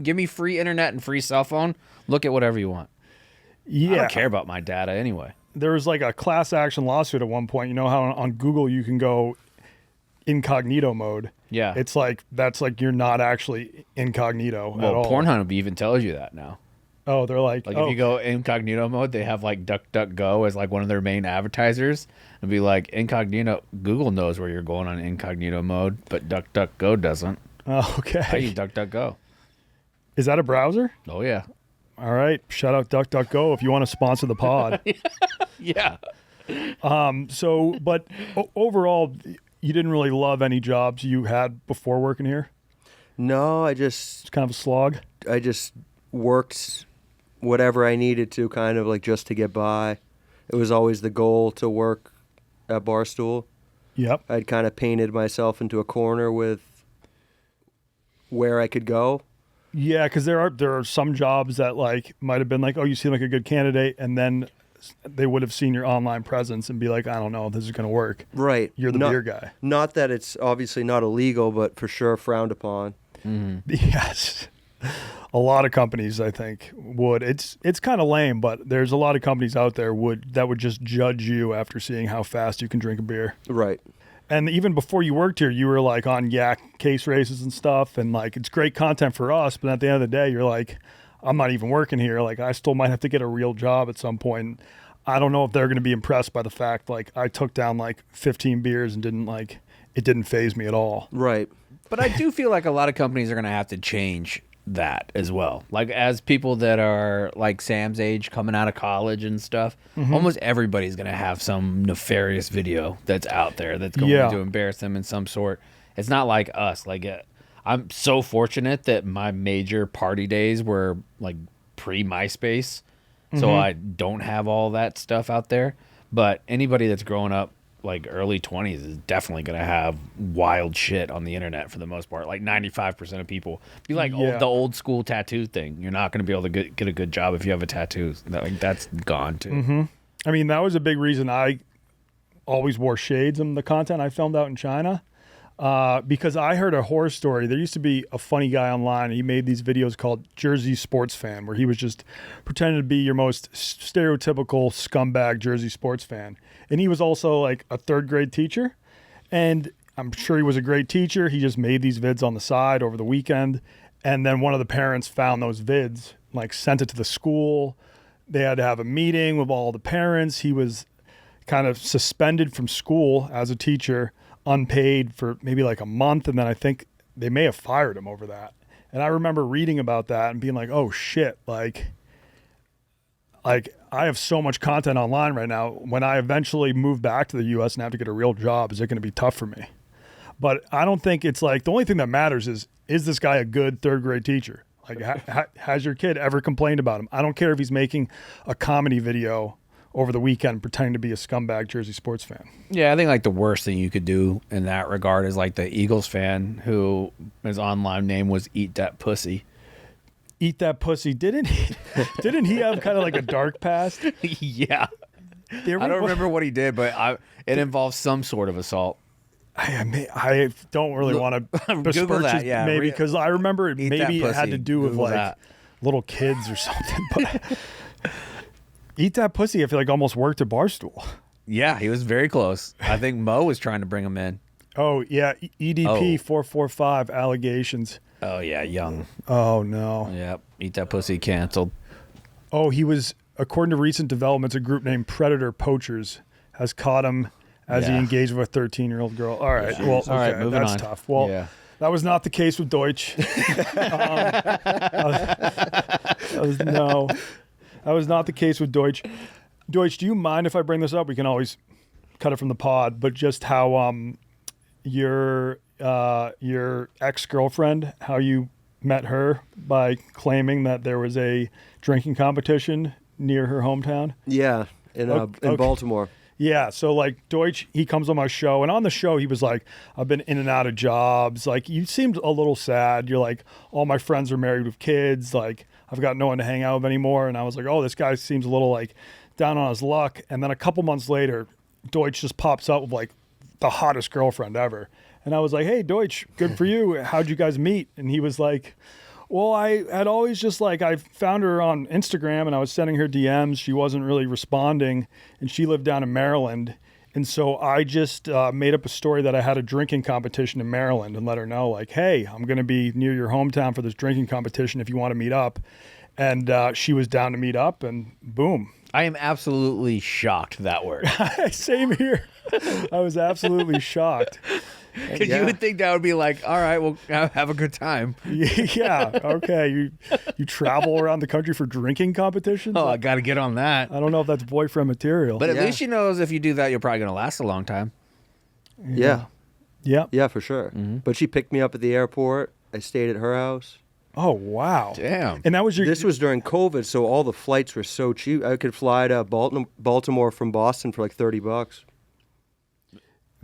give me free internet and free cell phone. Look at whatever you want. I Yeah. don't care about my data anyway. There was like a class action lawsuit at one point. You know how on Google you can go incognito mode? Yeah. It's like, that's like you're not actually incognito at Well, all. Pornhub even tells you that now. Oh, they're like, Like oh, if you go incognito mode, they have like DuckDuckGo as like one of their main advertisers. And be like incognito. Google knows where you're going on incognito mode, but DuckDuckGo doesn't. oh, I okay. use DuckDuckGo. Is that a browser? Oh yeah. All right. Shout out DuckDuckGo if you want to sponsor the pod. Yeah. So, but overall, you didn't really love any jobs you had before working here? No, It's kind of a slog. I just worked whatever I needed to, kind of like just to get by. It was always the goal to work at Barstool. Yep. I'd kind of painted myself into a corner with where I could go. Yeah, because there are some jobs that like might have been like, oh, you seem like a good candidate, and then they would have seen your online presence and be like, I don't know, if this is going to work. Right. You're the beer guy. Not that it's obviously not illegal, but for sure frowned upon. Yes. A lot of companies, I think, would. It's kind of lame, but there's a lot of companies out there that would just judge you after seeing how fast you can drink a beer. Right. And even before you worked here, you were like on yak case races and stuff, and like it's great content for us. But at the end of the day, you're like, I'm not even working here. Like I still might have to get a real job at some point. I don't know if they're going to be impressed by the fact like I took down like 15 beers and it didn't faze me at all. Right. But I do feel like a lot of companies are going to have to change that as well. Like as people that are like Sam's age coming out of college and stuff, almost everybody's going to have some nefarious video that's out there that's going Yeah. to embarrass them in some sort. It's not like us. Like I'm so fortunate that my major party days were like pre-MySpace. So I don't have all that stuff out there. But anybody that's growing up like early 20s is definitely going to have wild shit on the internet for the most part. Like 95% of people be like Yeah. the old school tattoo thing. You're not going to be able to get a good job if you have a tattoo. That's gone too. I mean, that was a big reason I always wore shades in the content I filmed out in China. Because I heard a horror story. There used to be a funny guy online. He made these videos called Jersey Sports Fan, where he was just pretending to be your most stereotypical scumbag Jersey sports fan. And he was also like a third grade teacher. And I'm sure he was a great teacher. He just made these vids on the side over the weekend. And then one of the parents found those vids, like sent it to the school. They had to have a meeting with all the parents. He was kind of suspended from school as a teacher, unpaid for maybe like a month, and then I think they may have fired him over that. And I remember reading about that and being like, oh shit, like I have so much content online right now. When I eventually move back to the US and have to get a real job, is it going to be tough for me? But I don't think it's like, the only thing that matters is this guy a good third grade teacher? Like has your kid ever complained about him? I don't care if he's making a comedy video over the weekend pretending to be a scumbag Jersey sports fan. Yeah, I think like the worst thing you could do in that regard is like the Eagles fan who his online name was Eat That Pussy. Eat That Pussy. Didn't he have kind of like a dark past? Yeah. I don't remember what he did, but it involves some sort of assault. I don't really want to besmirch that, it, yeah. maybe, because I remember Eat That maybe it had Pussy. to do with Google like that. little kids or something. But Eat That Pussy, I feel like almost worked at Barstool. Yeah, he was very close. I think Mo was trying to bring him in. Oh, yeah. EDP Oh. 445 allegations. Oh, yeah, young. Oh, no. Yep. Eat That Pussy canceled. Oh, he was, according to recent developments, a group named Predator Poachers has caught him as he Yeah. engaged with a 13-year-old girl. All right. Well, okay, All right, moving that's on. tough. Well, Yeah. that was not the case with Doitch. That was not the case with Doitch. Doitch, do you mind if I bring this up? We can always cut it from the pod, but just how your ex-girlfriend, how you met her by claiming that there was a drinking competition near her hometown. Yeah, in Okay. Baltimore. Yeah, so like Doitch, he comes on my show, and on the show he was like, I've been in and out of jobs. Like, you seemed a little sad. You're like, all my friends are married with kids. Like, I've got no one to hang out with anymore. And I was like, oh, this guy seems a little like down on his luck. And then a couple months later, Doitch just pops up with like the hottest girlfriend ever. And I was like, hey, Doitch, good for you. How'd you guys meet? And he was like, well, I had always just like, I found her on Instagram and I was sending her DMs. She wasn't really responding, and she lived down in Maryland. And so I just made up a story that I had a drinking competition in Maryland and let her know, like, hey, I'm going to be near your hometown for this drinking competition if you want to meet up. And she was down to meet up, and boom. I am absolutely shocked that worked. Same here. I was absolutely shocked. Because you would think that would be like, all right, well, have a good time. Yeah. Okay. You travel around the country for drinking competitions? Oh, I got to get on that. I don't know if that's boyfriend material. But at Yeah. least she knows if you do that, you're probably going to last a long time. Yeah, yeah. yeah, for sure. But she picked me up at the airport. I stayed at her house. Oh, wow. Damn. And that was your. This was during COVID, so all the flights were so cheap. I could fly to Baltimore from Boston for like $30.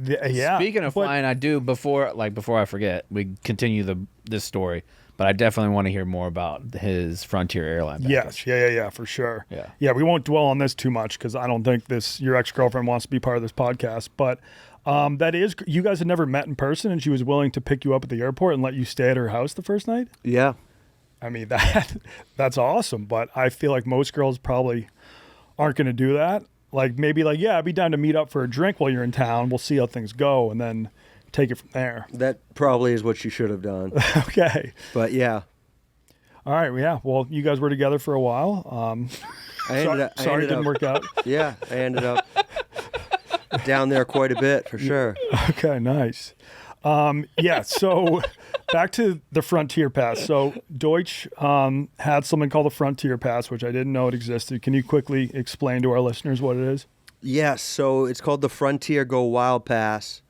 Yeah. Speaking of but- flying, I do before I forget, we continue this story, but I definitely want to hear more about his Frontier Airline package. Yes. Yeah, for sure. Yeah. Yeah, we won't dwell on this too much because I don't think your ex-girlfriend wants to be part of this podcast. But that is, you guys had never met in person, and she was willing to pick you up at the airport and let you stay at her house the first night? Yeah. I mean, that's awesome. But I feel like most girls probably aren't going to do that. Like, maybe like, yeah, I'd be down to meet up for a drink while you're in town. We'll see how things go, and then take it from there. That probably is what she should have done. Okay. But yeah. All right. Yeah. Well, you guys were together for a while. Sorry it didn't work out. Yeah, I ended up down there quite a bit, for sure. Okay, nice. Yeah, so back to the Frontier Pass. So Doitch had something called the Frontier Pass, which I didn't know it existed. Can you quickly explain to our listeners what it is? Yes, so it's called the Frontier Go Wild Pass,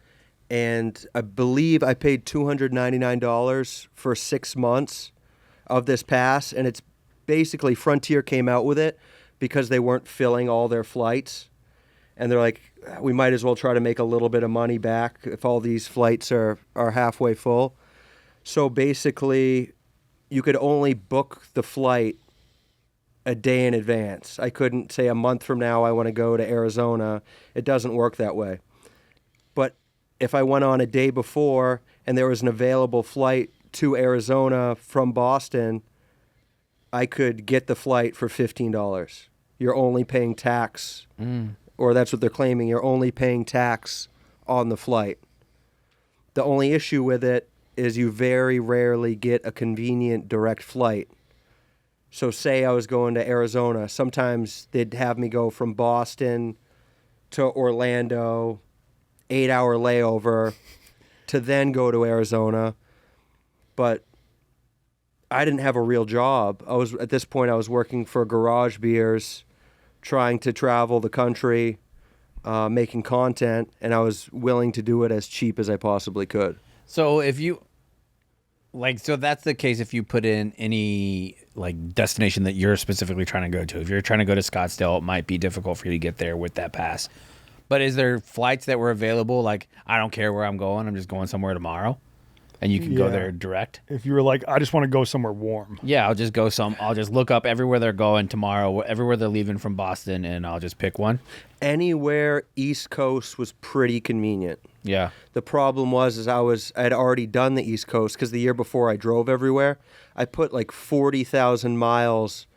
and I believe I paid $299 for 6 months of this pass, and it's basically Frontier came out with it because they weren't filling all their flights, and they're like, we might as well try to make a little bit of money back if all these flights are halfway full. So basically, you could only book the flight a day in advance. I couldn't say a month from now I want to go to Arizona. It doesn't work that way. But if I went on a day before and there was an available flight to Arizona from Boston, I could get the flight for $15. You're only paying tax, or that's what they're claiming. You're only paying tax on the flight. The only issue with it is you very rarely get a convenient direct flight. So say I was going to Arizona, sometimes they'd have me go from Boston to Orlando, 8-hour layover, to then go to Arizona. But I didn't have a real job. At this point I was working for Garage Beers, trying to travel the country, making content, and I was willing to do it as cheap as I possibly could. So if you so that's the case if you put in any like destination that you're specifically trying to go to. If you're trying to go to Scottsdale, it might be difficult for you to get there with that pass. But is there flights that were available? Like, I don't care where I'm going. I'm just going somewhere tomorrow. And you can go Yeah. there direct. If you were like, I just want to go somewhere warm. Yeah, I'll just look up everywhere they're going tomorrow, everywhere they're leaving from Boston, and I'll just pick one. Anywhere East Coast was pretty convenient. Yeah. The problem was I had already done the East Coast because the year before I drove everywhere. I put like 40,000 miles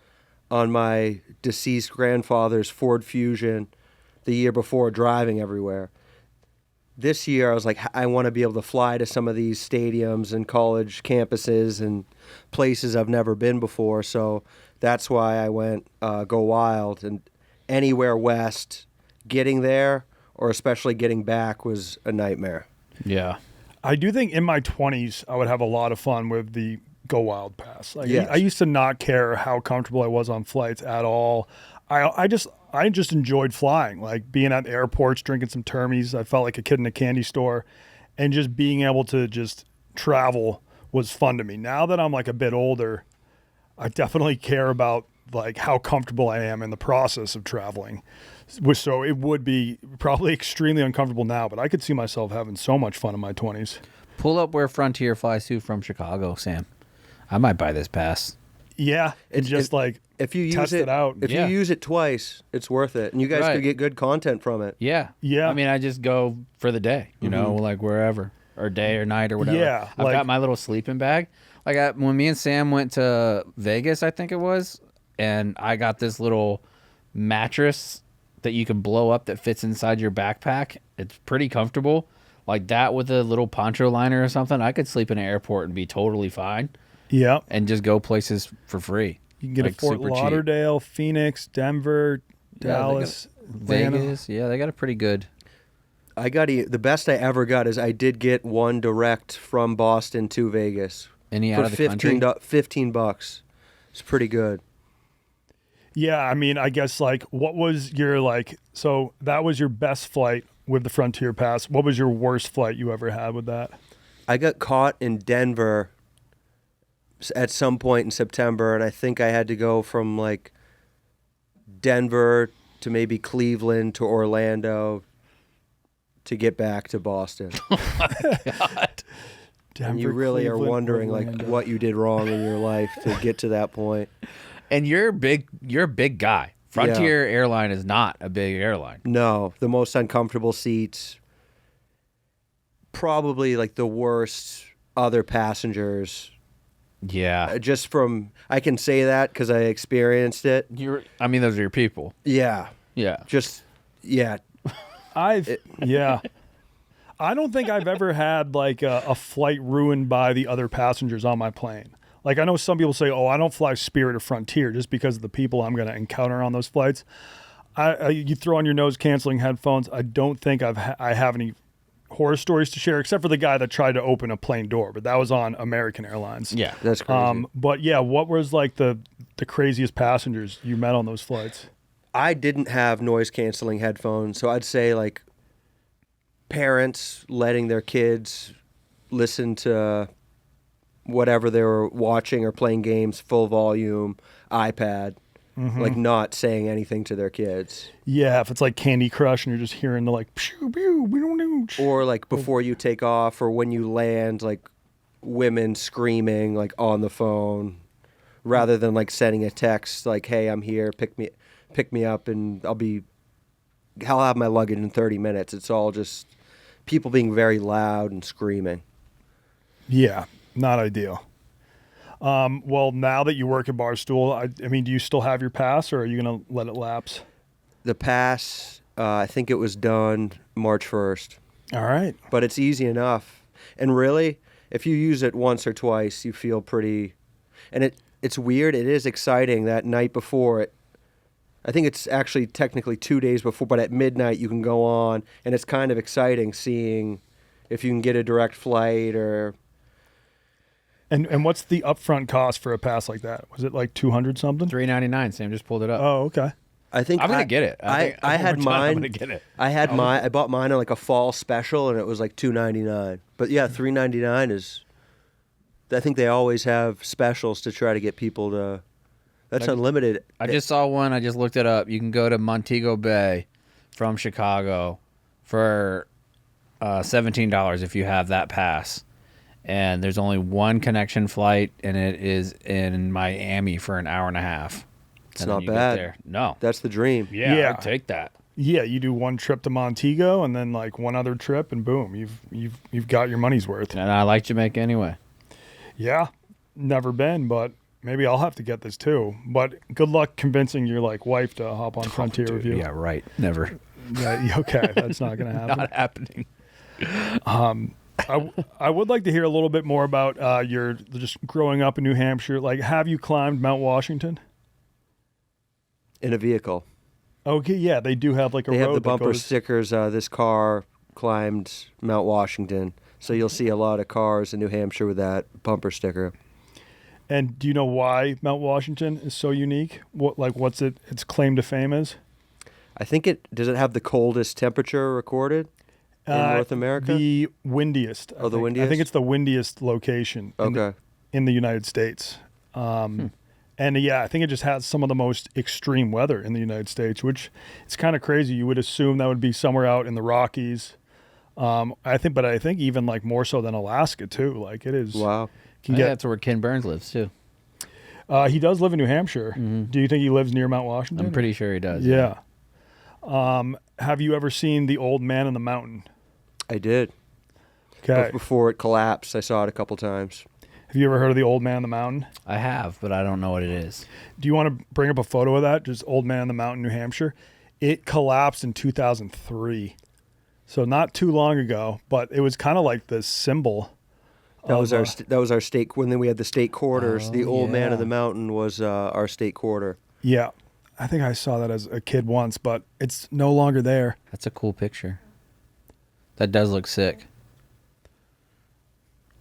on my deceased grandfather's Ford Fusion the year before, driving everywhere. This year, I was like, I want to be able to fly to some of these stadiums and college campuses and places I've never been before. So that's why I went Go Wild. And anywhere west, getting there or especially getting back was a nightmare. Yeah. I do think in my 20s, I would have a lot of fun with the Go Wild Pass. Like, Yes. I used to not care how comfortable I was on flights at all. I just enjoyed flying, like being at airports, drinking some termies. I felt like a kid in a candy store, and just being able to just travel was fun to me. Now that I'm like a bit older, I definitely care about like how comfortable I am in the process of traveling. So it would be probably extremely uncomfortable now, but I could see myself having so much fun in my 20s. Pull up where Frontier flies to from Chicago, Sam. I might buy this pass. Yeah, it's just like If you use test it it out. if Yeah. you use it twice, it's worth it, and you guys Right. could get good content from it. Yeah. Yeah. I mean, I just go for the day, you know, like wherever, or day or night or whatever. Yeah, I've like- got my little sleeping bag. Like when me and Sam went to Vegas, I think it was, and I got this little mattress that you can blow up that fits inside your backpack. It's pretty comfortable. Like that with a little poncho liner or something, I could sleep in an airport and be totally fine Yeah. and just go places for free. You can get Like, a Fort super cheap. Lauderdale, Phoenix, Denver, Yeah, they got Dallas, Atlanta. Vegas. Yeah, they got a pretty good. I got the best I ever got is I did get one direct from Boston to Vegas Any for out of the country? $15. It's pretty good. Yeah, I mean, I guess like what was your like so that was your best flight with the Frontier Pass. What was your worst flight you ever had with that? I got caught in Denver at some point in September, and I think I had to go from like Denver to maybe Cleveland to Orlando to get back to Boston. Denver, And you really are Cleveland, wondering Orlando. like what you did wrong in your life to get to that point. And you're a big guy. Frontier Airline is not a big airline. No, the most uncomfortable seats. Probably like the worst other passengers. Yeah. Just from, I can say that because I experienced it. I mean, those are your people. Yeah. Yeah. Just, yeah. Yeah. I don't think I've ever had like a flight ruined by the other passengers on my plane. Like I know some people say, "Oh, I don't fly Spirit or Frontier just because of the people I'm going to encounter on those flights." You throw on your noise canceling headphones. I don't think I have any horror stories to share, except for the guy that tried to open a plane door, but that was on American Airlines. Yeah. That's crazy. But yeah, what was like the craziest passengers you met on those flights? I didn't have noise canceling headphones, so I'd say like parents letting their kids listen to whatever they were watching or playing games full volume, iPad, like not saying anything to their kids. Yeah, if it's like Candy Crush and you're just hearing the like pew pew, we don't know. Or like before you take off or when you land, like women screaming like on the phone rather than like sending a text like, "Hey, I'm here, pick me up and I'll have my luggage in 30 minutes." It's all just people being very loud and screaming. Yeah, not ideal. Well, now that you work at Barstool, I mean, do you still have your pass, or are you going to let it lapse? The pass, I think it was done March 1st, All right. but it's easy enough. And really, if you use it once or twice, you feel pretty. And it's weird. It is exciting that night before it. I think it's actually technically 2 days before, but at midnight you can go on, and it's kind of exciting seeing if you can get a direct flight or. And what's the upfront cost for a pass like that? Was it like 200 something? $3.99. Sam just pulled it up. Oh, okay. I think I'm gonna get it. I had I'm mine. gonna get it. I had mine. I bought mine on like a fall special, and it was like $2.99. But yeah, $3.99 is. I think they always have specials to try to get people to. That's unlimited. I just saw one. I just looked it up. You can go to Montego Bay from Chicago for $17 if you have that pass. And there's only one connection flight, and it is in Miami for an hour and a half. It's And then not you get bad. there. No. That's the dream. Yeah. I'd take that. Yeah, you do one trip to Montego and then like one other trip, and boom, you've got your money's worth. And I like Jamaica anyway. Yeah, never been, but maybe I'll have to get this too. But good luck convincing your like wife to hop on Frontier Dude, Review. Yeah, right. Never. Yeah, okay, that's not going to happen. Not happening. I would like to hear a little bit more about your just growing up in New Hampshire. Like, have you climbed Mount Washington? In a vehicle. Okay, yeah, they do have like a They road have the that bumper goes- stickers. This car climbed Mount Washington. So you'll see a lot of cars in New Hampshire with that bumper sticker. And do you know why Mount Washington is so unique? What's its claim to fame is? I think does it have the coldest temperature recorded in North America? The windiest. Oh, the I windiest? think it's the windiest location Okay. in the United States. And yeah, I think it just has some of the most extreme weather in the United States, which it's kind of crazy. You would assume that would be somewhere out in the Rockies. I think even like more so than Alaska too. Like it is. Wow. Can Yeah, get. that's where Ken Burns lives too. He does live in New Hampshire. Do you think he lives near Mount Washington? I'm pretty sure he does. Yeah. Have you ever seen The Old Man in the Mountain? I did. Okay. Before it collapsed, I saw it a couple times. Have you ever heard of The Old Man in the Mountain? I have, but I don't know what it is. Do you want to bring up a photo of that? Just Old Man in the Mountain, New Hampshire. It collapsed in 2003. So not too long ago, but it was kind of like this symbol. That was our state. When then we had the state quarters. Oh, The Old Man yeah. of the Mountain was our state quarter. Yeah. I think I saw that as a kid once, but it's no longer there. That's a cool picture. That does look sick.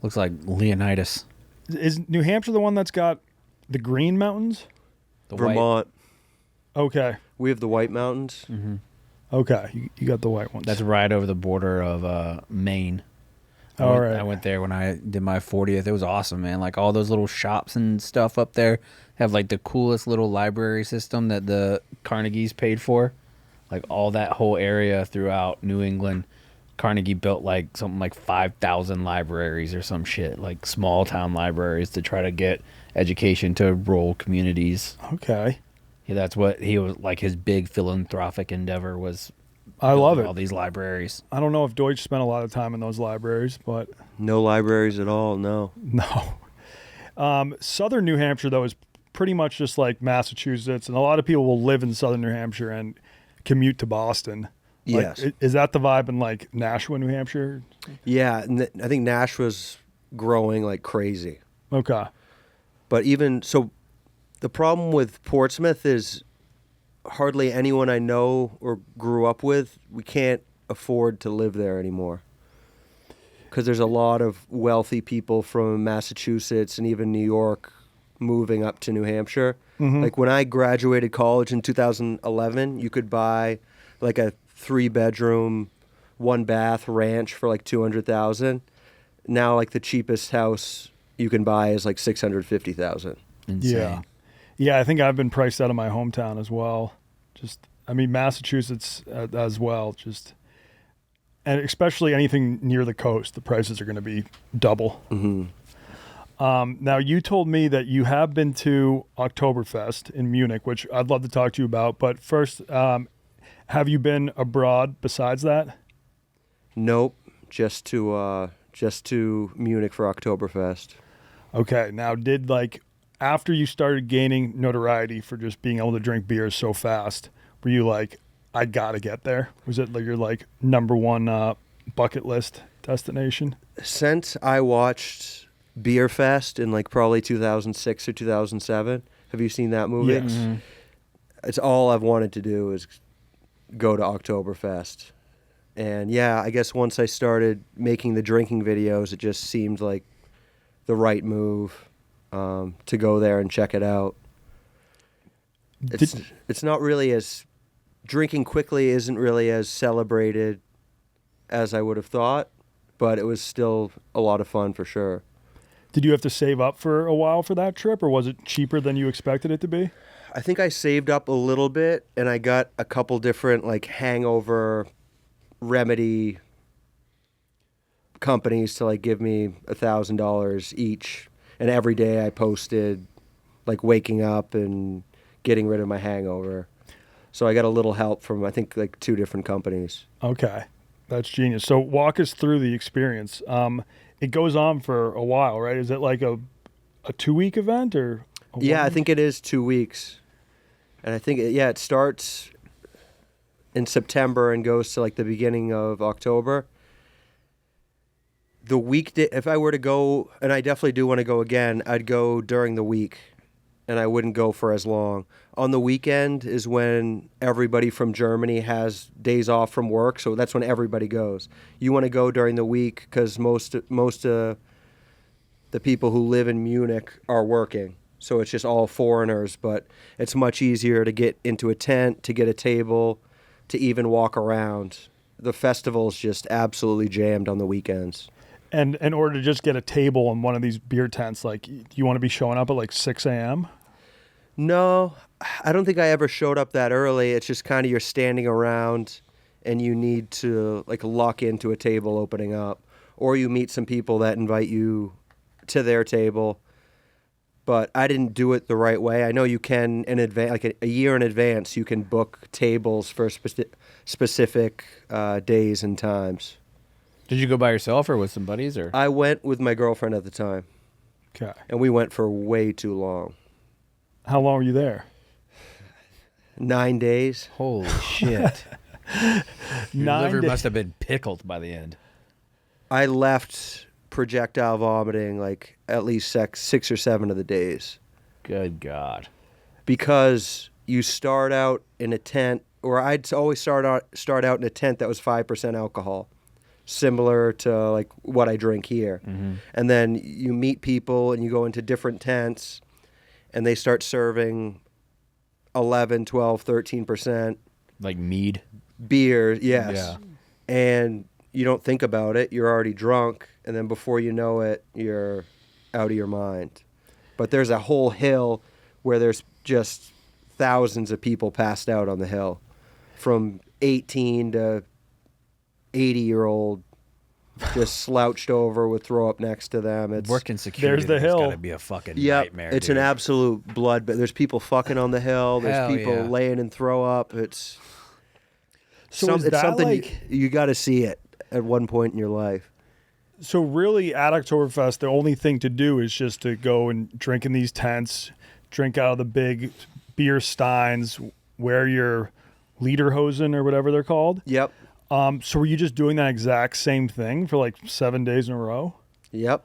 Looks like Leonidas. Is New Hampshire the one that's got the Green Mountains? The white- Vermont. Okay. We have the White Mountains. Okay. You got the white ones. That's right over the border of Maine. All right. I went there when I did my 40th. It was awesome, man. Like all those little shops and stuff up there have like the coolest little library system that the Carnegies paid for. Like all that whole area throughout New England, Carnegie built like something like 5,000 libraries or some shit, like small town libraries to try to get education to rural communities. Okay. Yeah, that's what he was like. His big philanthropic endeavor was. I love building it. all these libraries. I don't know if Doitche spent a lot of time in those libraries, but No libraries at all. No. no. Southern New Hampshire, though, is pretty much just like Massachusetts, and a lot of people will live in Southern New Hampshire and commute to Boston. Like, Yes. is that the vibe in like Nashua, New Hampshire? Yeah, I think Nashua's growing like crazy. Okay. But even so, the problem with Portsmouth is hardly anyone I know or grew up with, we can't afford to live there anymore. Because there's a lot of wealthy people from Massachusetts and even New York moving up to New Hampshire. Like when I graduated college in 2011, you could buy like a 3-bedroom, 1-bath ranch for like $200,000. Now, like the cheapest house you can buy is like $650,000. Insane. Yeah. Yeah, I think I've been priced out of my hometown as well. Massachusetts as well. And especially anything near the coast, the prices are going to be double. Now, you told me that you have been to Oktoberfest in Munich, which I'd love to talk to you about. But first, have you been abroad besides that? Nope, just to Munich for Oktoberfest. Okay. Now, after you started gaining notoriety for just being able to drink beers so fast, were you like, I got to get there? Was it like your number one bucket list destination? Since I watched Beer Fest in like probably 2006 or 2007, have you seen that movie? Yes. It's all I've wanted to do is go to Oktoberfest. And yeah, I guess once I started making the drinking videos, it just seemed like the right move to go there and check it out. It's not really as drinking quickly isn't really as celebrated as I would have thought, but it was still a lot of fun for sure. Did you have to save up for a while for that trip, or was it cheaper than you expected it to be? I think I saved up a little bit, and I got a couple different like hangover remedy companies to like give me $1,000 each, and every day I posted like waking up and getting rid of my hangover. So I got a little help from I think like 2 different companies. Okay, that's genius. So walk us through the experience. It goes on for a while, right? Is it like a 2-week event or? Yeah, I think it is 2 weeks. And I think, it starts in September and goes to like the beginning of October. The weekday, if I were to go, and I definitely do want to go again, I'd go during the week, and I wouldn't go for as long. On the weekend is when everybody from Germany has days off from work, so that's when everybody goes. You want to go during the week because most of the people who live in Munich are working, so it's just all foreigners, but it's much easier to get into a tent, to get a table, to even walk around. The festival's just absolutely jammed on the weekends. And in order to just get a table in one of these beer tents, like, you want to be showing up at like 6 a.m.? No, I don't think I ever showed up that early. It's just kind of you're standing around and you need to like lock into a table opening up, or you meet some people that invite you to their table. But I didn't do it the right way. I know you can in advance, like a year in advance, you can book tables for specific days and times. Did you go by yourself or with some buddies? Or I went with my girlfriend at the time. Okay. And we went for way too long. How long were you there? 9 days. holy shit! Your 9 liver days. must have been pickled by the end. I left projectile vomiting like at least 6 or 7 of the days. Good God! Because you start out in a tent, or I'd always start out in a tent that was 5% alcohol, similar to like what I drink here. Mm-hmm. And then you meet people and you go into different tents and they start serving 11, 12, 13% Like mead. beer, yes. Yeah. And you don't think about it, you're already drunk, and then before you know it, you're out of your mind. But there's a whole hill where there's just thousands of people passed out on the hill, from 18 to 80-year-old, just slouched over with throw up next to them. It's Working security. There's the hill. Got to be a fucking Yep, nightmare. it's dude. an absolute blood. But there's people fucking on the hill. There's Hell people yeah. laying in throw up. It's So is it's that something like... you got to see it at one point in your life. So really, at Oktoberfest, the only thing to do is just to go and drink in these tents, drink out of the big beer steins, wear your lederhosen or whatever they're called. Yep, So were you just doing that exact same thing for like 7 days in a row? yep.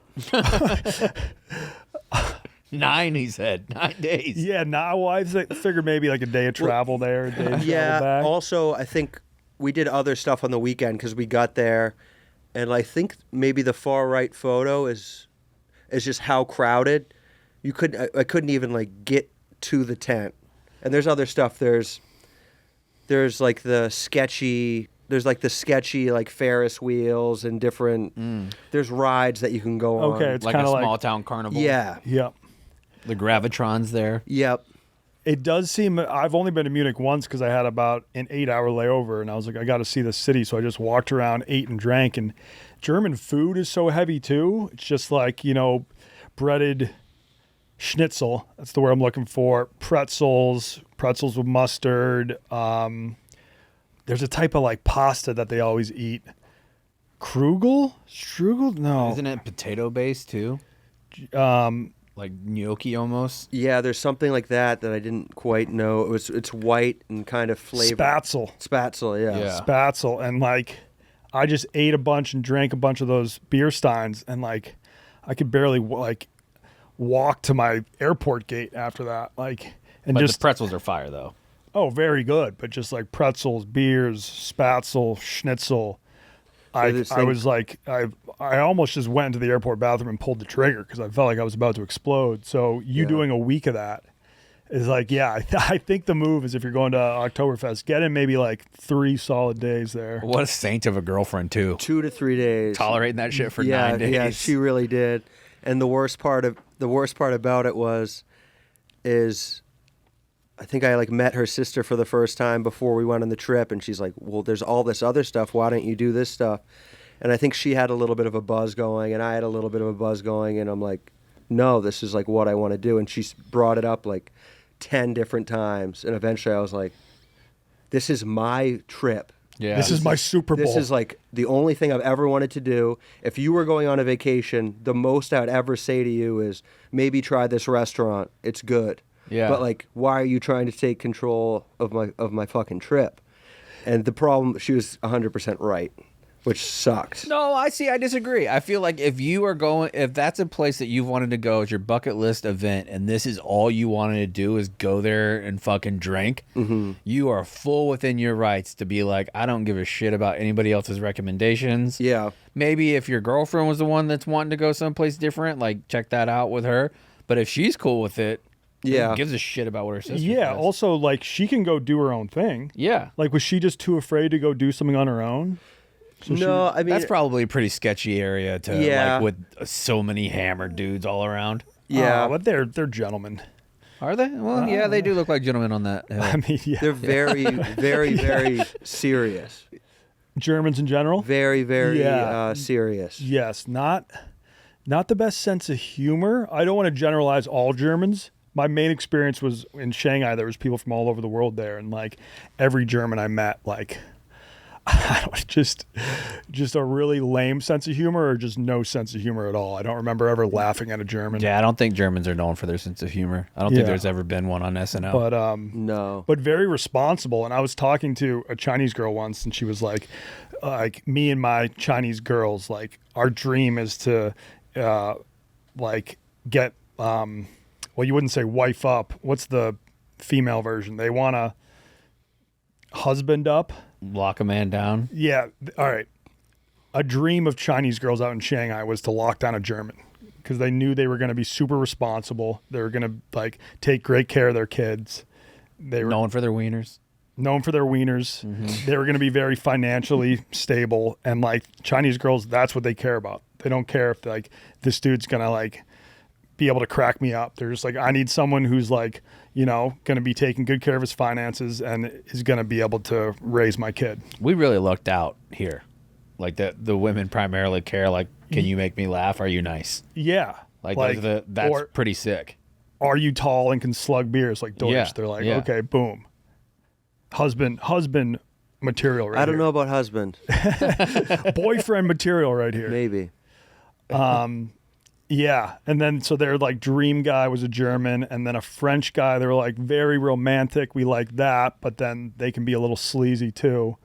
9, he said. 9 days. Yeah, well, I figured maybe like a day of travel there, a day of travel Yeah. back. Also, I think we did other stuff on the weekend because we got there, and I think maybe the far right photo is just how crowded. I couldn't even like get to the tent. And there's other stuff. There's like the sketchy. There's like the sketchy like Ferris wheels and different. There's rides that you can go on. Okay, it's Like a kind of small like... town carnival. Yeah. Yep. The Gravitron's there. Yep. It does seem... I've only been to Munich once because I had about an 8-hour layover, and I was like, I got to see the city. So I just walked around, ate and drank. And German food is so heavy, too. It's just like, breaded schnitzel. That's the word I'm looking for. Pretzels with mustard. There's a type of like pasta that they always eat. Strugel? No. Isn't it potato based too? Like gnocchi almost. Yeah, there's something like that I didn't quite know. It's white and kind of flavored. Spatzel. Yeah. Yeah. Spatzel. And like, I just ate a bunch and drank a bunch of those beer steins, and like, I could barely like walk to my airport gate after that. Like, and But just the pretzels are fire though. oh, very good. But just like pretzels, beers, spatzel, schnitzel. I was like, I almost just went into the airport bathroom and pulled the trigger because I felt like I was about to explode. So you doing a week of that is like, yeah, I think the move is if you're going to Oktoberfest, get in maybe like 3 solid days there. What a saint of a girlfriend too. 2 to 3 days. Tolerating that shit for 9 days. Yeah, she really did. And the worst part about it is I think I like met her sister for the first time before we went on the trip, and she's like, well, there's all this other stuff. Why don't you do this stuff? And I think she had a little bit of a buzz going, and I had a little bit of a buzz going, and I'm like, no, this is like what I want to do. And she's brought it up like 10 different times, and eventually I was like, this is my trip. Yeah. This is my Super Bowl. This is like the only thing I've ever wanted to do. If you were going on a vacation, the most I'd ever say to you is maybe try this restaurant. It's good. Yeah. But like, why are you trying to take control of my fucking trip? And the problem, she was 100% right, which sucked. No, I disagree. I feel like if that's a place that you've wanted to go, it's your bucket list event, and this is all you wanted to do is go there and fucking drink, you are full within your rights to be like, I don't give a shit about anybody else's recommendations. Yeah. Maybe if your girlfriend was the one that's wanting to go someplace different, like check that out with her. But if she's cool with it, Yeah. who gives a shit about what her sister yeah. does? Also, like, she can go do her own thing. Yeah. Like, was she just too afraid to go do something on her own? No, I mean, That's probably a pretty sketchy area to Yeah. like with so many hammered dudes all around. yeah. But they're gentlemen. Are they? Well, yeah, they do look like gentlemen on that hill. I mean, yeah. They're very, very, very serious. Germans in general. Very, very Yeah. serious. Yes, not the best sense of humor. I don't want to generalize all Germans. My main experience was in Shanghai. There was people from all over the world there, and like every German I met, like I don't just a really lame sense of humor, or just no sense of humor at all. I don't remember ever laughing at a German. Yeah, I don't think Germans are known for their sense of humor. I don't Yeah. think there's ever been one on SNL. But No. but very responsible. And I was talking to a Chinese girl once, and she was like me and my Chinese girls, like our dream is to like get well, you wouldn't say wife up. What's the female version? They want to husband up. Lock a man down. Yeah. All right. A dream of Chinese girls out in Shanghai was to lock down a German, because they knew they were going to be super responsible. They were going to like take great care of their kids. They were Known for their wieners. known for their wieners. They were going to be very financially stable, and like Chinese girls, that's what they care about. They don't care if like this dude's going to like be able to crack me up. They're just like, I need someone who's like, you know, going to be taking good care of his finances and is going to be able to raise my kid. We really lucked out here. Like the women primarily care. Like, can you make me laugh? Are you nice? Yeah. Like that's or pretty sick. are you tall and can slug beers like Doitch? Yeah, They're like, yeah. okay, boom. Husband material right I don't here. know about husband. Boyfriend material right here. Maybe. Yeah. And then, so their like dream guy was a German, and then a French guy. They were like very romantic. We like that, but then they can be a little sleazy too.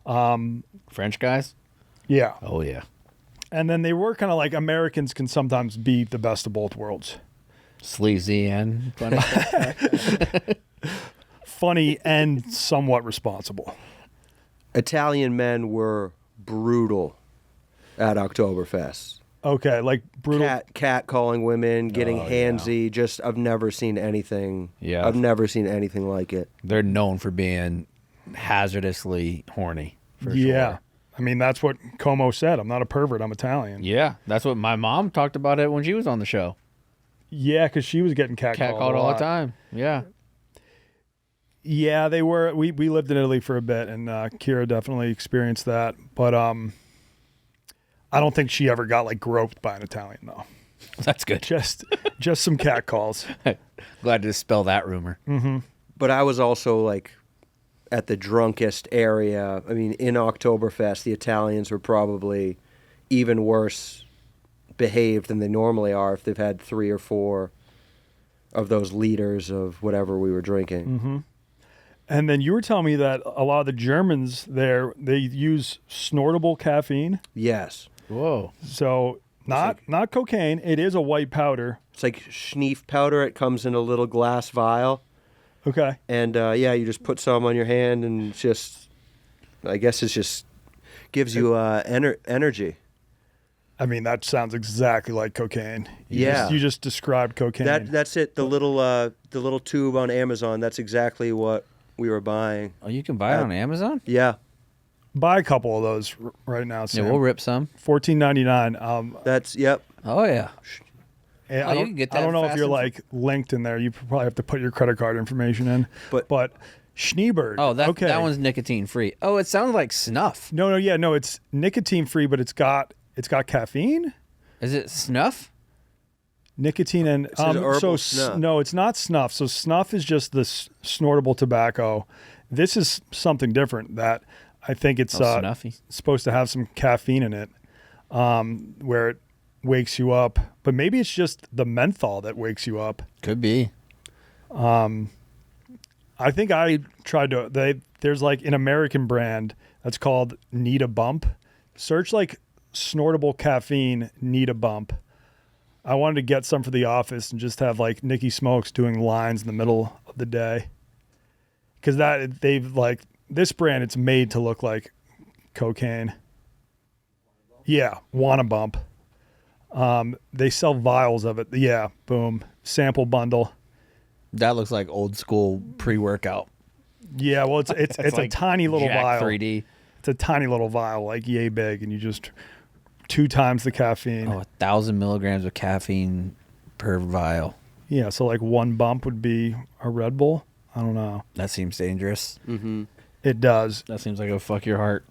French guys? Yeah. Oh, yeah. And then they were kind of like, Americans can sometimes be the best of both worlds. Sleazy and funny. Funny and somewhat responsible. Italian men were brutal at Oktoberfest. Okay. Like brutal. Cat calling women, getting Oh, handsy. Just, I've never seen anything. Yeah. I've never seen anything like it. They're known for being hazardously horny. For Yeah. sure. I mean, that's what Como said. I'm not a pervert. I'm Italian. Yeah. That's what my mom talked about it when she was on the show. Yeah, because she was getting catcalled Catcalled a all lot. the time. Yeah. Yeah, they were. We lived in Italy for a bit, and Kira definitely experienced that. But I don't think she ever got like groped by an Italian though. That's good. Just some catcalls. Glad to dispel that rumor. But I was also like at the drunkest area. I mean, in Oktoberfest, the Italians were probably even worse behaved than they normally are if they've had 3 or 4 of those liters of whatever we were drinking. And then you were telling me that a lot of the Germans there, they use snortable caffeine. Yes. Whoa. So not cocaine. It is a white powder. It's like schneef powder. It comes in a little glass vial. Okay. And yeah, you just put some on your hand and it's just, I guess it just gives you energy. I mean, that sounds exactly like cocaine. Yeah. You just described cocaine. That's it. The little tube on Amazon. That's exactly what we were buying. Oh, you can buy it on Amazon? Yeah. Buy a couple of those right now, Yeah, Sam. we'll rip some. $14.99. That's yep. Oh, yeah. And Oh, you can get I don't that know if fast you're and like linked in there. You probably have to put your credit card information in. But Schneebird. Oh, that okay. that one's nicotine free. Oh, it sounds like snuff. No, it's nicotine free, but it's got caffeine, Is it snuff? nicotine, and says herbal so snuff. no, it's not snuff. So snuff is just the snortable tobacco. This is something different that I think it's snuffy. supposed to have some caffeine in it, where it wakes you up. But maybe it's just the menthol that wakes you up. Could be. I think I tried to. There's like an American brand that's called Need a Bump. Search like snortable caffeine Need a Bump. I wanted to get some for the office and just have like Nicky Smokes doing lines in the middle of the day. Because this brand, it's made to look like cocaine. Yeah, Wanna Bump. They sell vials of it. Yeah, boom. Sample bundle. That looks like old school pre-workout. Yeah, well, it's like a tiny little Jack vial. 3D. It's a tiny little vial, like yay big, and you just 2 times the caffeine. 1,000 milligrams of caffeine per vial. Yeah, so like 1 bump would be a Red Bull. I don't know. That seems dangerous. Mm-hmm. It does. That seems like it'll fuck your heart.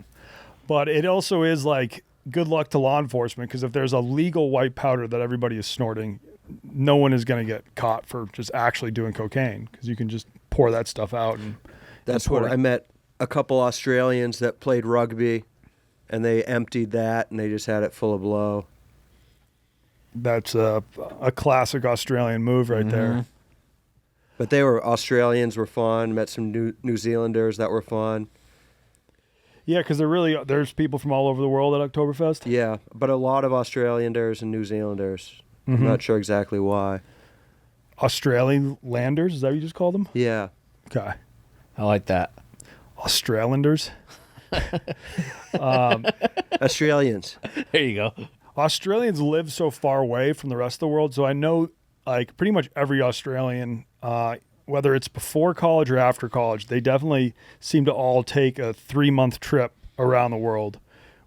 But it also is like good luck to law enforcement, because if there's a legal white powder that everybody is snorting, no one is going to get caught for just actually doing cocaine, because you can just pour that stuff out. And That's what I met a couple Australians that played rugby, and they emptied that and they just had it full of blow. That's a classic Australian move right there. But Australians were fun. Met some New Zealanders that were fun. Yeah, because there's people from all over the world at Oktoberfest. Yeah, but a lot of Australianders and New Zealanders. I'm not sure exactly why. Australian landers, is that what you just called them? Yeah. Okay. I like that. Australanders. Australians. There you go. Australians live so far away from the rest of the world, so I know like pretty much every Australian, whether it's before college or after college, they definitely seem to all take a 3-month trip around the world,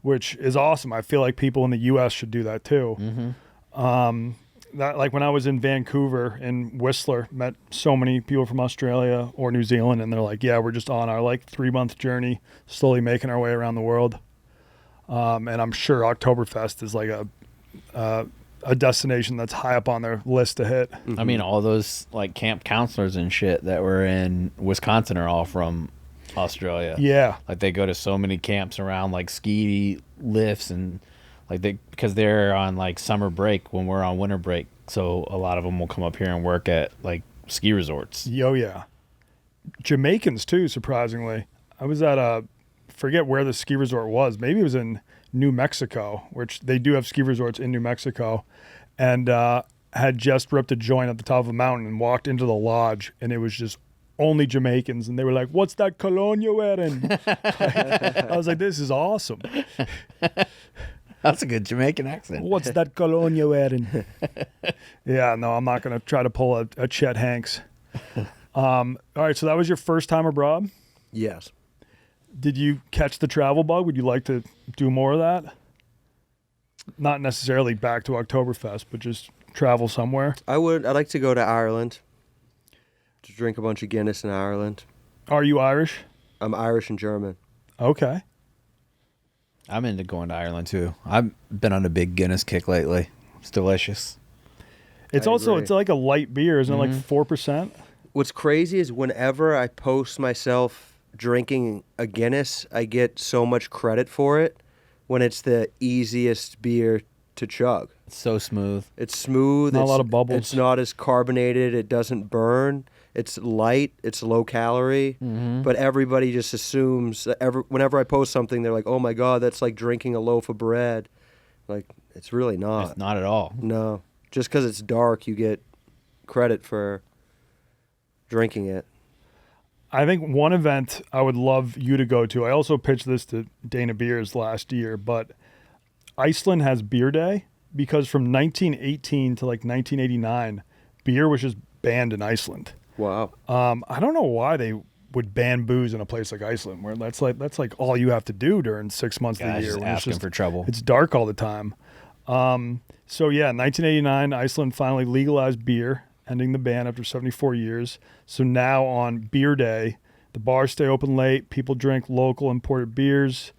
which is awesome. I feel like people in the U.S. should do that too. That, like when I was in Vancouver and Whistler, met so many people from Australia or New Zealand, and they're like, yeah, we're just on our like 3-month journey, slowly making our way around the world. And I'm sure Oktoberfest is like a destination that's high up on their list to hit. I mean, all those like camp counselors and shit that were in Wisconsin are all from Australia. Yeah. Like they go to so many camps around like ski lifts and like because they're on like summer break when we're on winter break. So a lot of them will come up here and work at like ski resorts. Yo, yeah. Jamaicans too, surprisingly. I was at forget where the ski resort was. Maybe it was in New Mexico, which they do have ski resorts in New Mexico, and had just ripped a joint at the top of a mountain and walked into the lodge, and it was just only Jamaicans, and they were like, "What's that cologne you're wearing?" I was like, "This is awesome." That's a good Jamaican accent. What's that cologne you're wearing? Yeah, no, I'm not going to try to pull a Chet Hanks. All right, so that was your first time abroad? Yes. Did you catch the travel bug? Would you like to do more of that? Not necessarily back to Oktoberfest, but just travel somewhere. I'd like to go to Ireland. To drink a bunch of Guinness in Ireland. Are you Irish? I'm Irish and German. Okay. I'm into going to Ireland too. I've been on a big Guinness kick lately. It's delicious. It's agree. it's like a light beer, isn't it? Like 4%? What's crazy is whenever I post myself drinking a Guinness, I get so much credit for it when it's the easiest beer to chug. It's so smooth. It's smooth. Not a it's, lot of bubbles. It's not as carbonated. It doesn't burn. It's light. It's low calorie. But everybody just assumes, whenever I post something, they're like, oh my God, that's like drinking a loaf of bread. Like, it's really not. It's not at all. No. Just because it's dark, you get credit for drinking it. I think one event I would love you to go to, I also pitched this to Dana Beers last year, but Iceland has Beer Day because from 1918 to like 1989, beer was just banned in Iceland. Wow. I don't know why they would ban booze in a place like Iceland, where that's like all you have to do during 6 months of the Guys year. just when it's asking for trouble. It's dark all the time. So yeah, 1989, Iceland finally legalized beer, ending the ban after 74 years. So now on Beer Day, the bars stay open late. People drink local imported beers,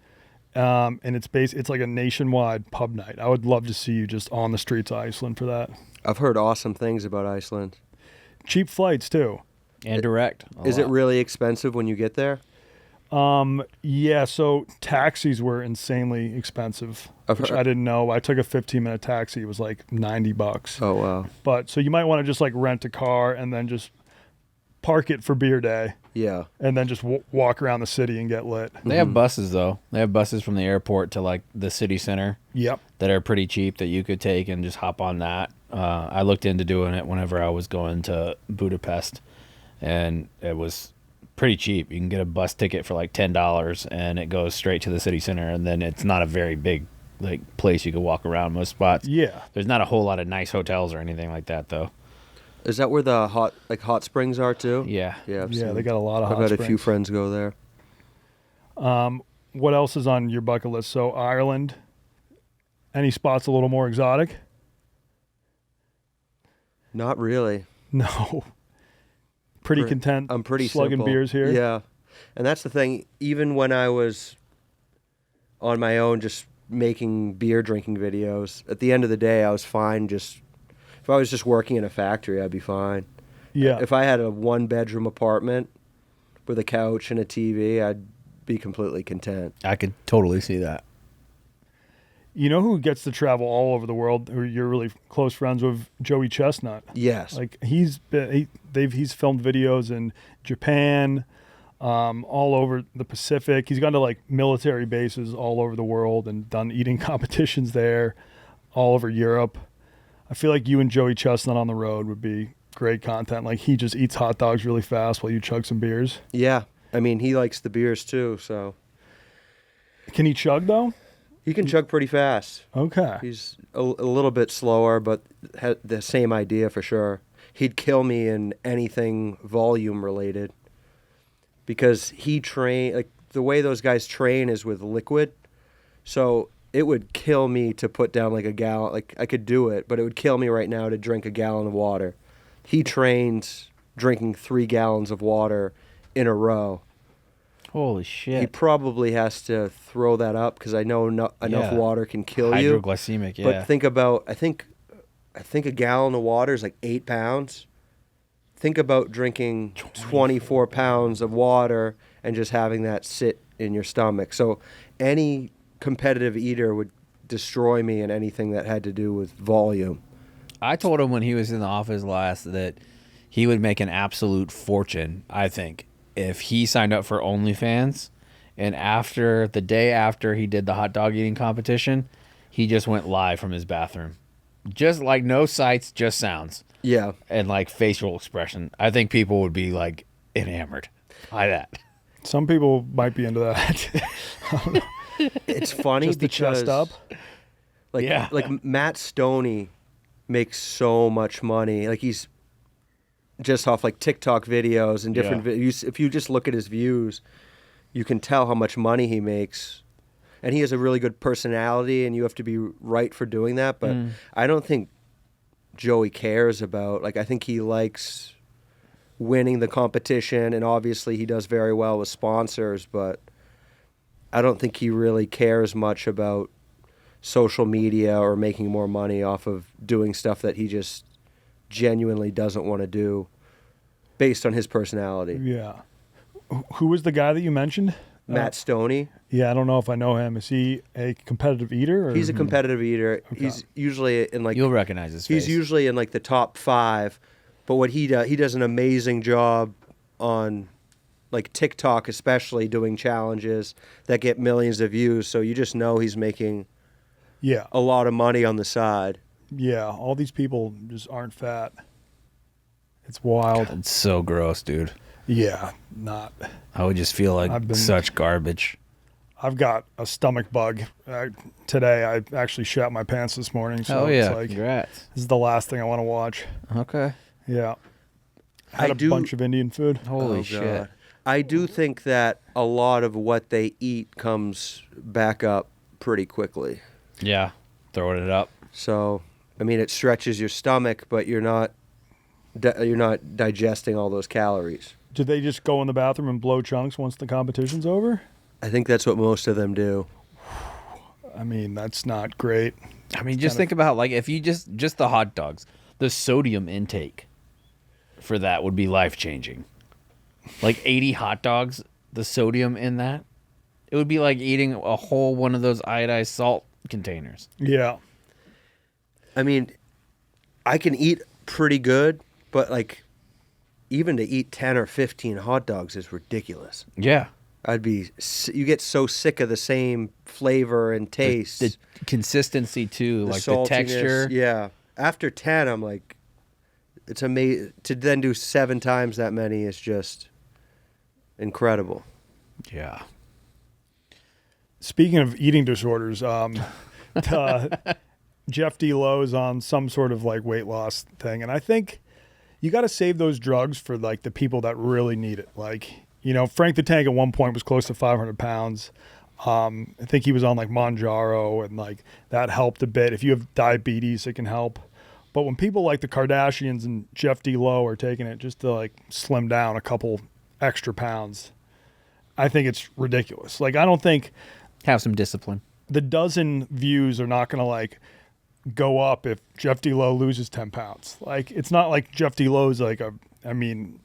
and it's like a nationwide pub night. I would love to see you just on the streets of Iceland for that. I've heard awesome things about Iceland. Cheap flights too. And direct. Is it really expensive when you get there? Yeah, so taxis were insanely expensive, I've which heard- I didn't know. I took a 15-minute taxi. It was like $90. Oh wow. But so you might want to just like rent a car and then just park it for beer day Yeah. and then just walk around the city and get lit. They have buses though. They have buses from the airport to like the city center Yep. that are pretty cheap that you could take and just hop on that. I looked into doing it whenever I was going to Budapest, and it was pretty cheap. You can get a bus ticket for like $10, and it goes straight to the city center. And then it's not a very big like place you could walk around most spots. Yeah. There's not a whole lot of nice hotels or anything like that though. Is that where the hot springs are too? Yeah. Yeah. I've Yeah, seen- they got a lot of I've hot had a few springs. friends go there. What else is on your bucket list? So Ireland. Any spots a little more exotic? Not really. No. Pretty content. I'm pretty slugging simple. beers here. Yeah, and that's the thing. Even when I was on my own, just making beer drinking videos, at the end of the day, I was fine. Just if I was just working in a factory, I'd be fine. Yeah. If I had a 1-bedroom apartment with a couch and a TV, I'd be completely content. I could totally see that. You know who gets to travel all over the world? Who you're really close friends with? Joey Chestnut. Yes. Like he's filmed videos in Japan, all over the Pacific. He's gone to like military bases all over the world and done eating competitions there, all over Europe. I feel like you and Joey Chestnut on the road would be great content. Like he just eats hot dogs really fast while you chug some beers. Yeah. I mean, he likes the beers too, so Can he chug though? he can chug pretty fast. Okay. He's a little bit slower, but had the same idea for sure. He'd kill me in anything volume related because like the way those guys train is with liquid. So it would kill me to put down like a gallon. Like I could do it, but it would kill me right now to drink a gallon of water. He trains drinking 3 gallons of water in a row. Holy He shit. probably has to throw that up because I know enough Yeah. water can kill you. Hydroglycemic, yeah. But think about, I think a gallon of water is like 8 pounds. Think about drinking 24 pounds of water and just having that sit in your stomach. So any competitive eater would destroy me in anything that had to do with volume. I told him when he was in the office last that he would make an absolute fortune, I think, if he signed up for OnlyFans, and the day after he did the hot dog eating competition, he just went live from his bathroom. Just like no sights, just sounds. Yeah. And like facial expression. I think people would be like enamored by that. Some people might be into that. It's funny Just the because chest up. like Yeah. like Matt Stoney makes so much money. Like he's just off like TikTok videos and different Yeah. videos. If you just look at his views, you can tell how much money he makes. And he has a really good personality, and you have to be right for doing that. But I don't think Joey cares about, like, I think he likes winning the competition, and obviously he does very well with sponsors, but I don't think he really cares much about social media or making more money off of doing stuff that he just genuinely doesn't want to do based on his personality. Yeah. Who was the guy that you mentioned? Matt Stoney, Yeah, I don't know if I know him. Is he a competitive eater? Or? he's a competitive eater. He's usually in like You'll recognize his face. he's usually in like the top 5, but what he does an amazing job on like TikTok, especially doing challenges that get millions of views. So you just know he's making Yeah. a lot of money on the side. Yeah. All these people just aren't fat. It's wild. It's so gross, dude. Yeah. Not. I would just feel like I've been- such garbage. I've got a stomach bug. Today, I actually shat my pants this morning. So Oh yeah, it's like, congrats. this is the last thing I want to watch. Okay. Yeah. Had I a do- bunch of Indian food. Holy Oh, shit. God. I do think that a lot of what they eat comes back up pretty quickly. Yeah, throwing it up. So, I mean, it stretches your stomach, but you're not digesting all those calories. Do they just go in the bathroom and blow chunks once the competition's over? I think that's what most of them do. I mean, that's not great. I mean, just think about like if you just the hot dogs, the sodium intake for that would be life changing. Like 80 hot dogs the sodium in that. It would be like eating a whole one of those iodized salt containers. Yeah. I mean, I can eat pretty good, but like even to eat 10 or 15 hot dogs is ridiculous. Yeah. You get so sick of the same flavor and taste. The consistency too, like the saltiness, texture. Yeah. After 10, I'm like, it's amazing. To then do 7 times that many is just incredible. Yeah. Speaking of eating disorders, Jeff D. Lowe's on some sort of like weight loss thing. And I think you got to save those drugs for like the people that really need it. Like, you know, Frank the Tank at one point was close to 500 pounds. I think he was on like Monjaro, and like that helped a bit. If you have diabetes, it can help. But when people like the Kardashians and Jeff D. Lowe are taking it just to like slim down a couple extra pounds, I think it's ridiculous. Like, I don't think Have some discipline. the dozen views are not going to like go up if Jeff D. Lowe loses 10 pounds. Like, it's not like Jeff D. Lowe's like an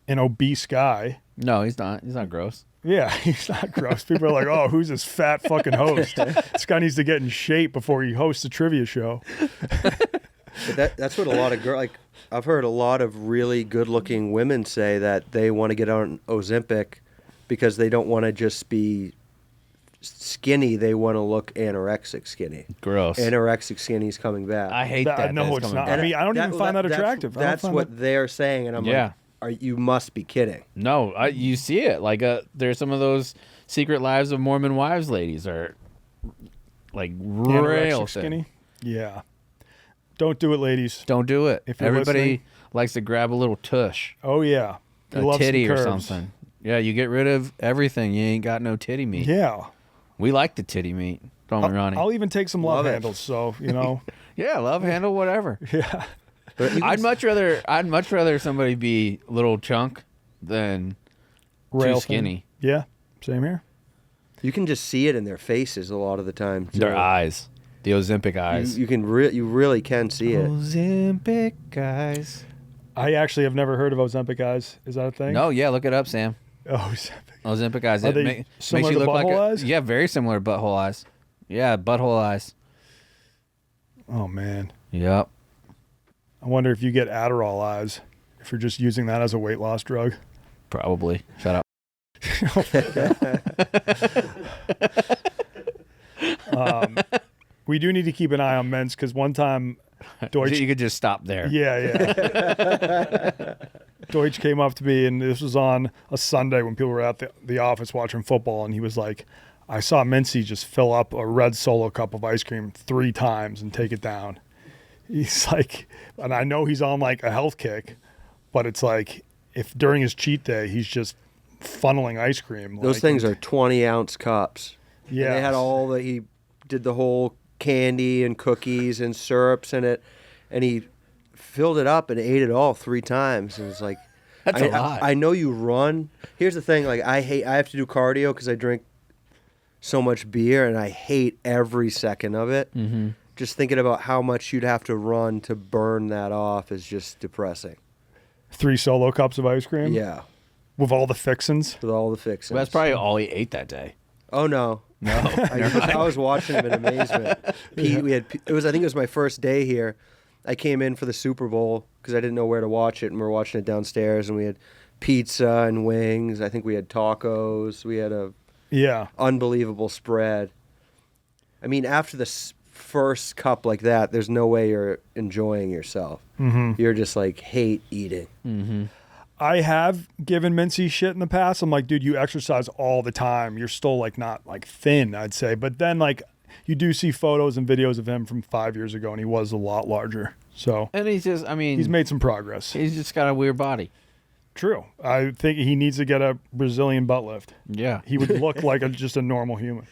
obese guy. No, he's not. He's not gross. Yeah, he's not gross. People are like, oh, who's this fat fucking host? This guy needs to get in shape before he hosts a trivia show. But that's what a lot of like I've heard a lot of really good-looking women say that they want to get on Ozempic because they don't want to just be skinny. They want to look anorexic skinny. Gross. Anorexic skinny's coming back. I hate that. No, that it's coming not. back. I mean, I don't even find that attractive. That's what they're saying, and I'm like, you must be kidding. No, you see it. Like, there's some of those Secret Lives of Mormon Wives ladies are like real Anorexic thin. skinny. Yeah. Don't do it, ladies. Don't do it. If you're Everybody listening. likes to grab a little tush, Oh, yeah. We a love some titty or curves. something. Yeah, you get rid of everything. You ain't got no titty meat. Yeah. We like the titty meat. Don't we, Ronnie? I'll even take some love Love it. handles, so, you know. Yeah, love handle, whatever. Yeah. But I'd much rather somebody be a little chunk than Rail too thin. skinny. Yeah. Same here. you can just see it in their faces a lot of the time. too. Their eyes. The Ozempic eyes. You really can see it. Ozempic eyes. I actually have never heard of Ozempic eyes. Is that a thing? No, yeah, look it up, Sam. Oh, Ozempic. Ozempic eyes. Are It they makes similar you to look like butthole eyes? Yeah, very similar to butthole eyes. Yeah, butthole eyes. Oh, man. Yep. I wonder if you get Adderall eyes, if you're just using that as a weight loss drug. Probably. Shut up. We do need to keep an eye on men's because one time Doitche, You could just stop there. yeah. Doitche came up to me, and this was on a Sunday when people were at the office watching football, and he was like, I saw Mincy just fill up a red Solo cup of ice cream 3 times and take it down. He's like, and I know he's on like a health kick, but it's like if during his cheat day he's just funneling ice cream. Those like, things are 20-ounce cups. Yeah. And they had he did the whole candy and cookies and syrups in it, and he filled it up and ate it all 3 times. And it's like, That's a lot. I know you run. Here's the thing, like I have to do cardio because I drink so much beer, and I hate every second of it. Mm-hmm. Just thinking about how much you'd have to run to burn that off is just depressing. 3 Solo cups of ice cream. Yeah, With all the fixins. with all the fixings. Well, that's probably all he ate that day. Oh no. No. I was watching him in amazement. Pete, I think it was my first day here. I came in for the Super Bowl because I didn't know where to watch it, and we were watching it downstairs, and we had pizza and wings. I think we had tacos. We had a Yeah. unbelievable spread. I mean, after the first cup like that, there's no way you're enjoying yourself. Mm-hmm. You're just like hate eating. Mm-hmm. I have given Mincy shit in the past. I'm like, dude, you exercise all the time. You're still like not like thin, I'd say. But then like you do see photos and videos of him from 5 years ago, and he was a lot larger. So And he's just, I mean, he's made some progress. he's just got a weird body. True. I think he needs to get a Brazilian butt lift. Yeah. He would look like just a normal human.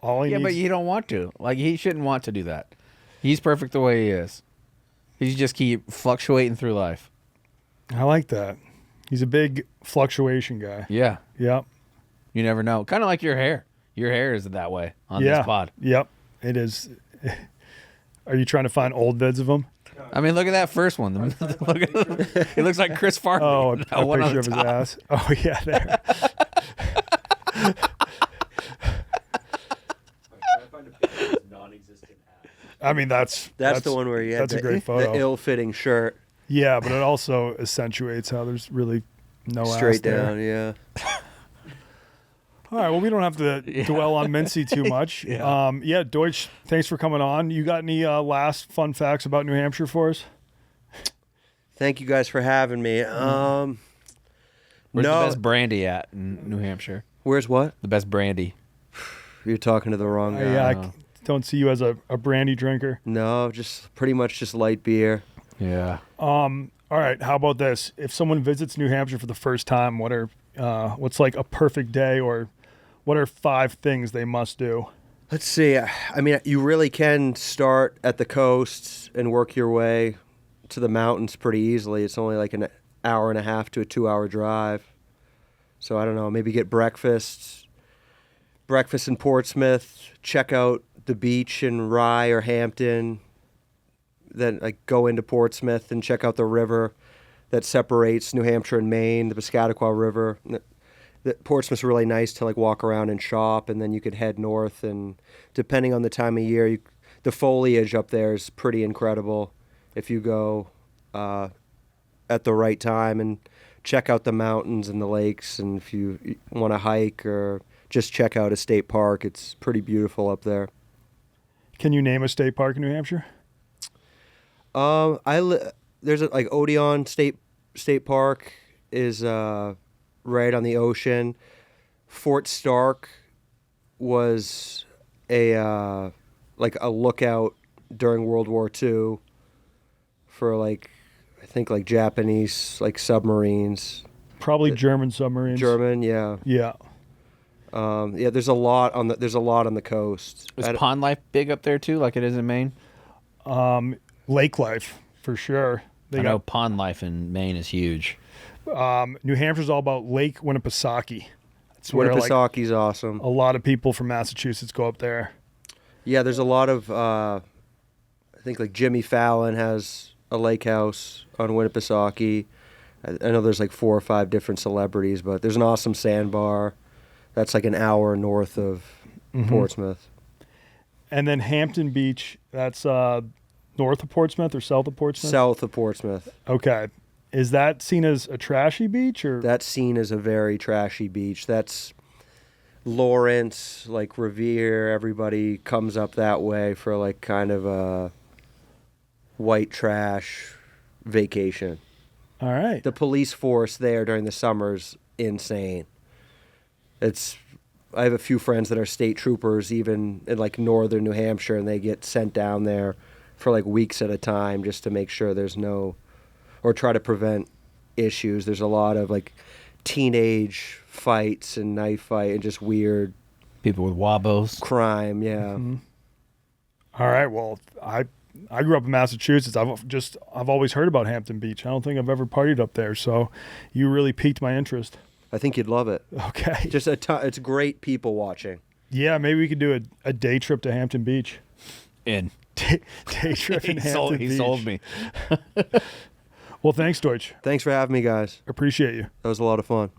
All he Yeah, needs. but you don't want to. Like, he shouldn't want to do that. He's perfect the way he is. He should just keep fluctuating through life. I like that. He's a big fluctuation guy. Yeah. Yep. You never know. Kind of like your hair. Your hair is that way on Yeah. this pod. Yep. It is. Are you trying to find old vids of him? I mean, look at that first one. Look at he looks like Chris Farley. Oh, a One on picture of his top. ass. Oh yeah, there. I mean, that's That's the one where you had that's a great photo. the ill-fitting shirt Yeah, but it also accentuates how there's really no ass straight there. down. Yeah. All right, well, we don't have to dwell on Mincy too much. Yeah. Doitch, thanks for coming on. You got any last fun facts about New Hampshire for us? Thank you guys for having me. Where's no. the best brandy at in New Hampshire? Where's what? The best brandy. You're talking to the wrong guy. Yeah, I don't see you as a brandy drinker. No, just pretty much just light beer. Yeah. All right, how about this? If someone visits New Hampshire for the first time, what's like a perfect day, or what are 5 things they must do? Let's see. I mean, you really can start at the coast and work your way to the mountains pretty easily. It's only like an hour and a half to a 2-hour drive. So I don't know, maybe get breakfast in Portsmouth, check out the beach in Rye or Hampton, then like go into Portsmouth and check out the river that separates New Hampshire and Maine, the Piscataqua River. Portsmouth's really nice to like walk around and shop, and then you could head north, and depending on the time of year, the foliage up there is pretty incredible if you go at the right time and check out the mountains and the lakes, and if you want to hike or just check out a state park, it's pretty beautiful up there. Can you name a state park in New Hampshire? There's like Odeon State Park is right on the ocean. Fort Stark was a lookout during World War II for I think Japanese submarines. Probably German submarines. German, yeah. Yeah. There's a lot on the coast. Is pond life big up there too, like it is in Maine? Lake life, for sure. I know pond life in Maine is huge. New Hampshire's all about Lake Winnipesaukee. It's where Winnipesaukee awesome. A lot of people from Massachusetts go up there. Yeah, there's a lot of I think Jimmy Fallon has a lake house on Winnipesaukee. I know there's 4 or 5 different celebrities, but there's an awesome sandbar that's an hour north of Portsmouth. And then Hampton Beach, that's north of Portsmouth or south of Portsmouth? South of Portsmouth. Okay. Is that seen as a trashy beach, or? That's seen as a very trashy beach. That's Lawrence, Revere. Everybody comes up that way for kind of a white trash vacation. All right. The police force there during the summer's insane. I have a few friends that are state troopers even in northern New Hampshire, and they get sent down there for weeks at a time just to make sure there's no, or try to prevent issues. There's a lot of teenage fights and knife fight and just weird People with wabos. crime. Yeah. All right. Well, I grew up in Massachusetts. I've always heard about Hampton Beach. I don't think I've ever partied up there. So you really piqued my interest. I think you'd love it. Okay. Just it's great people watching. Yeah, maybe we could do a day trip to Hampton Beach. In. Day trip in Hampton Beach. He sold me. Well, thanks, Doitch. Thanks for having me, guys. Appreciate you. That was a lot of fun.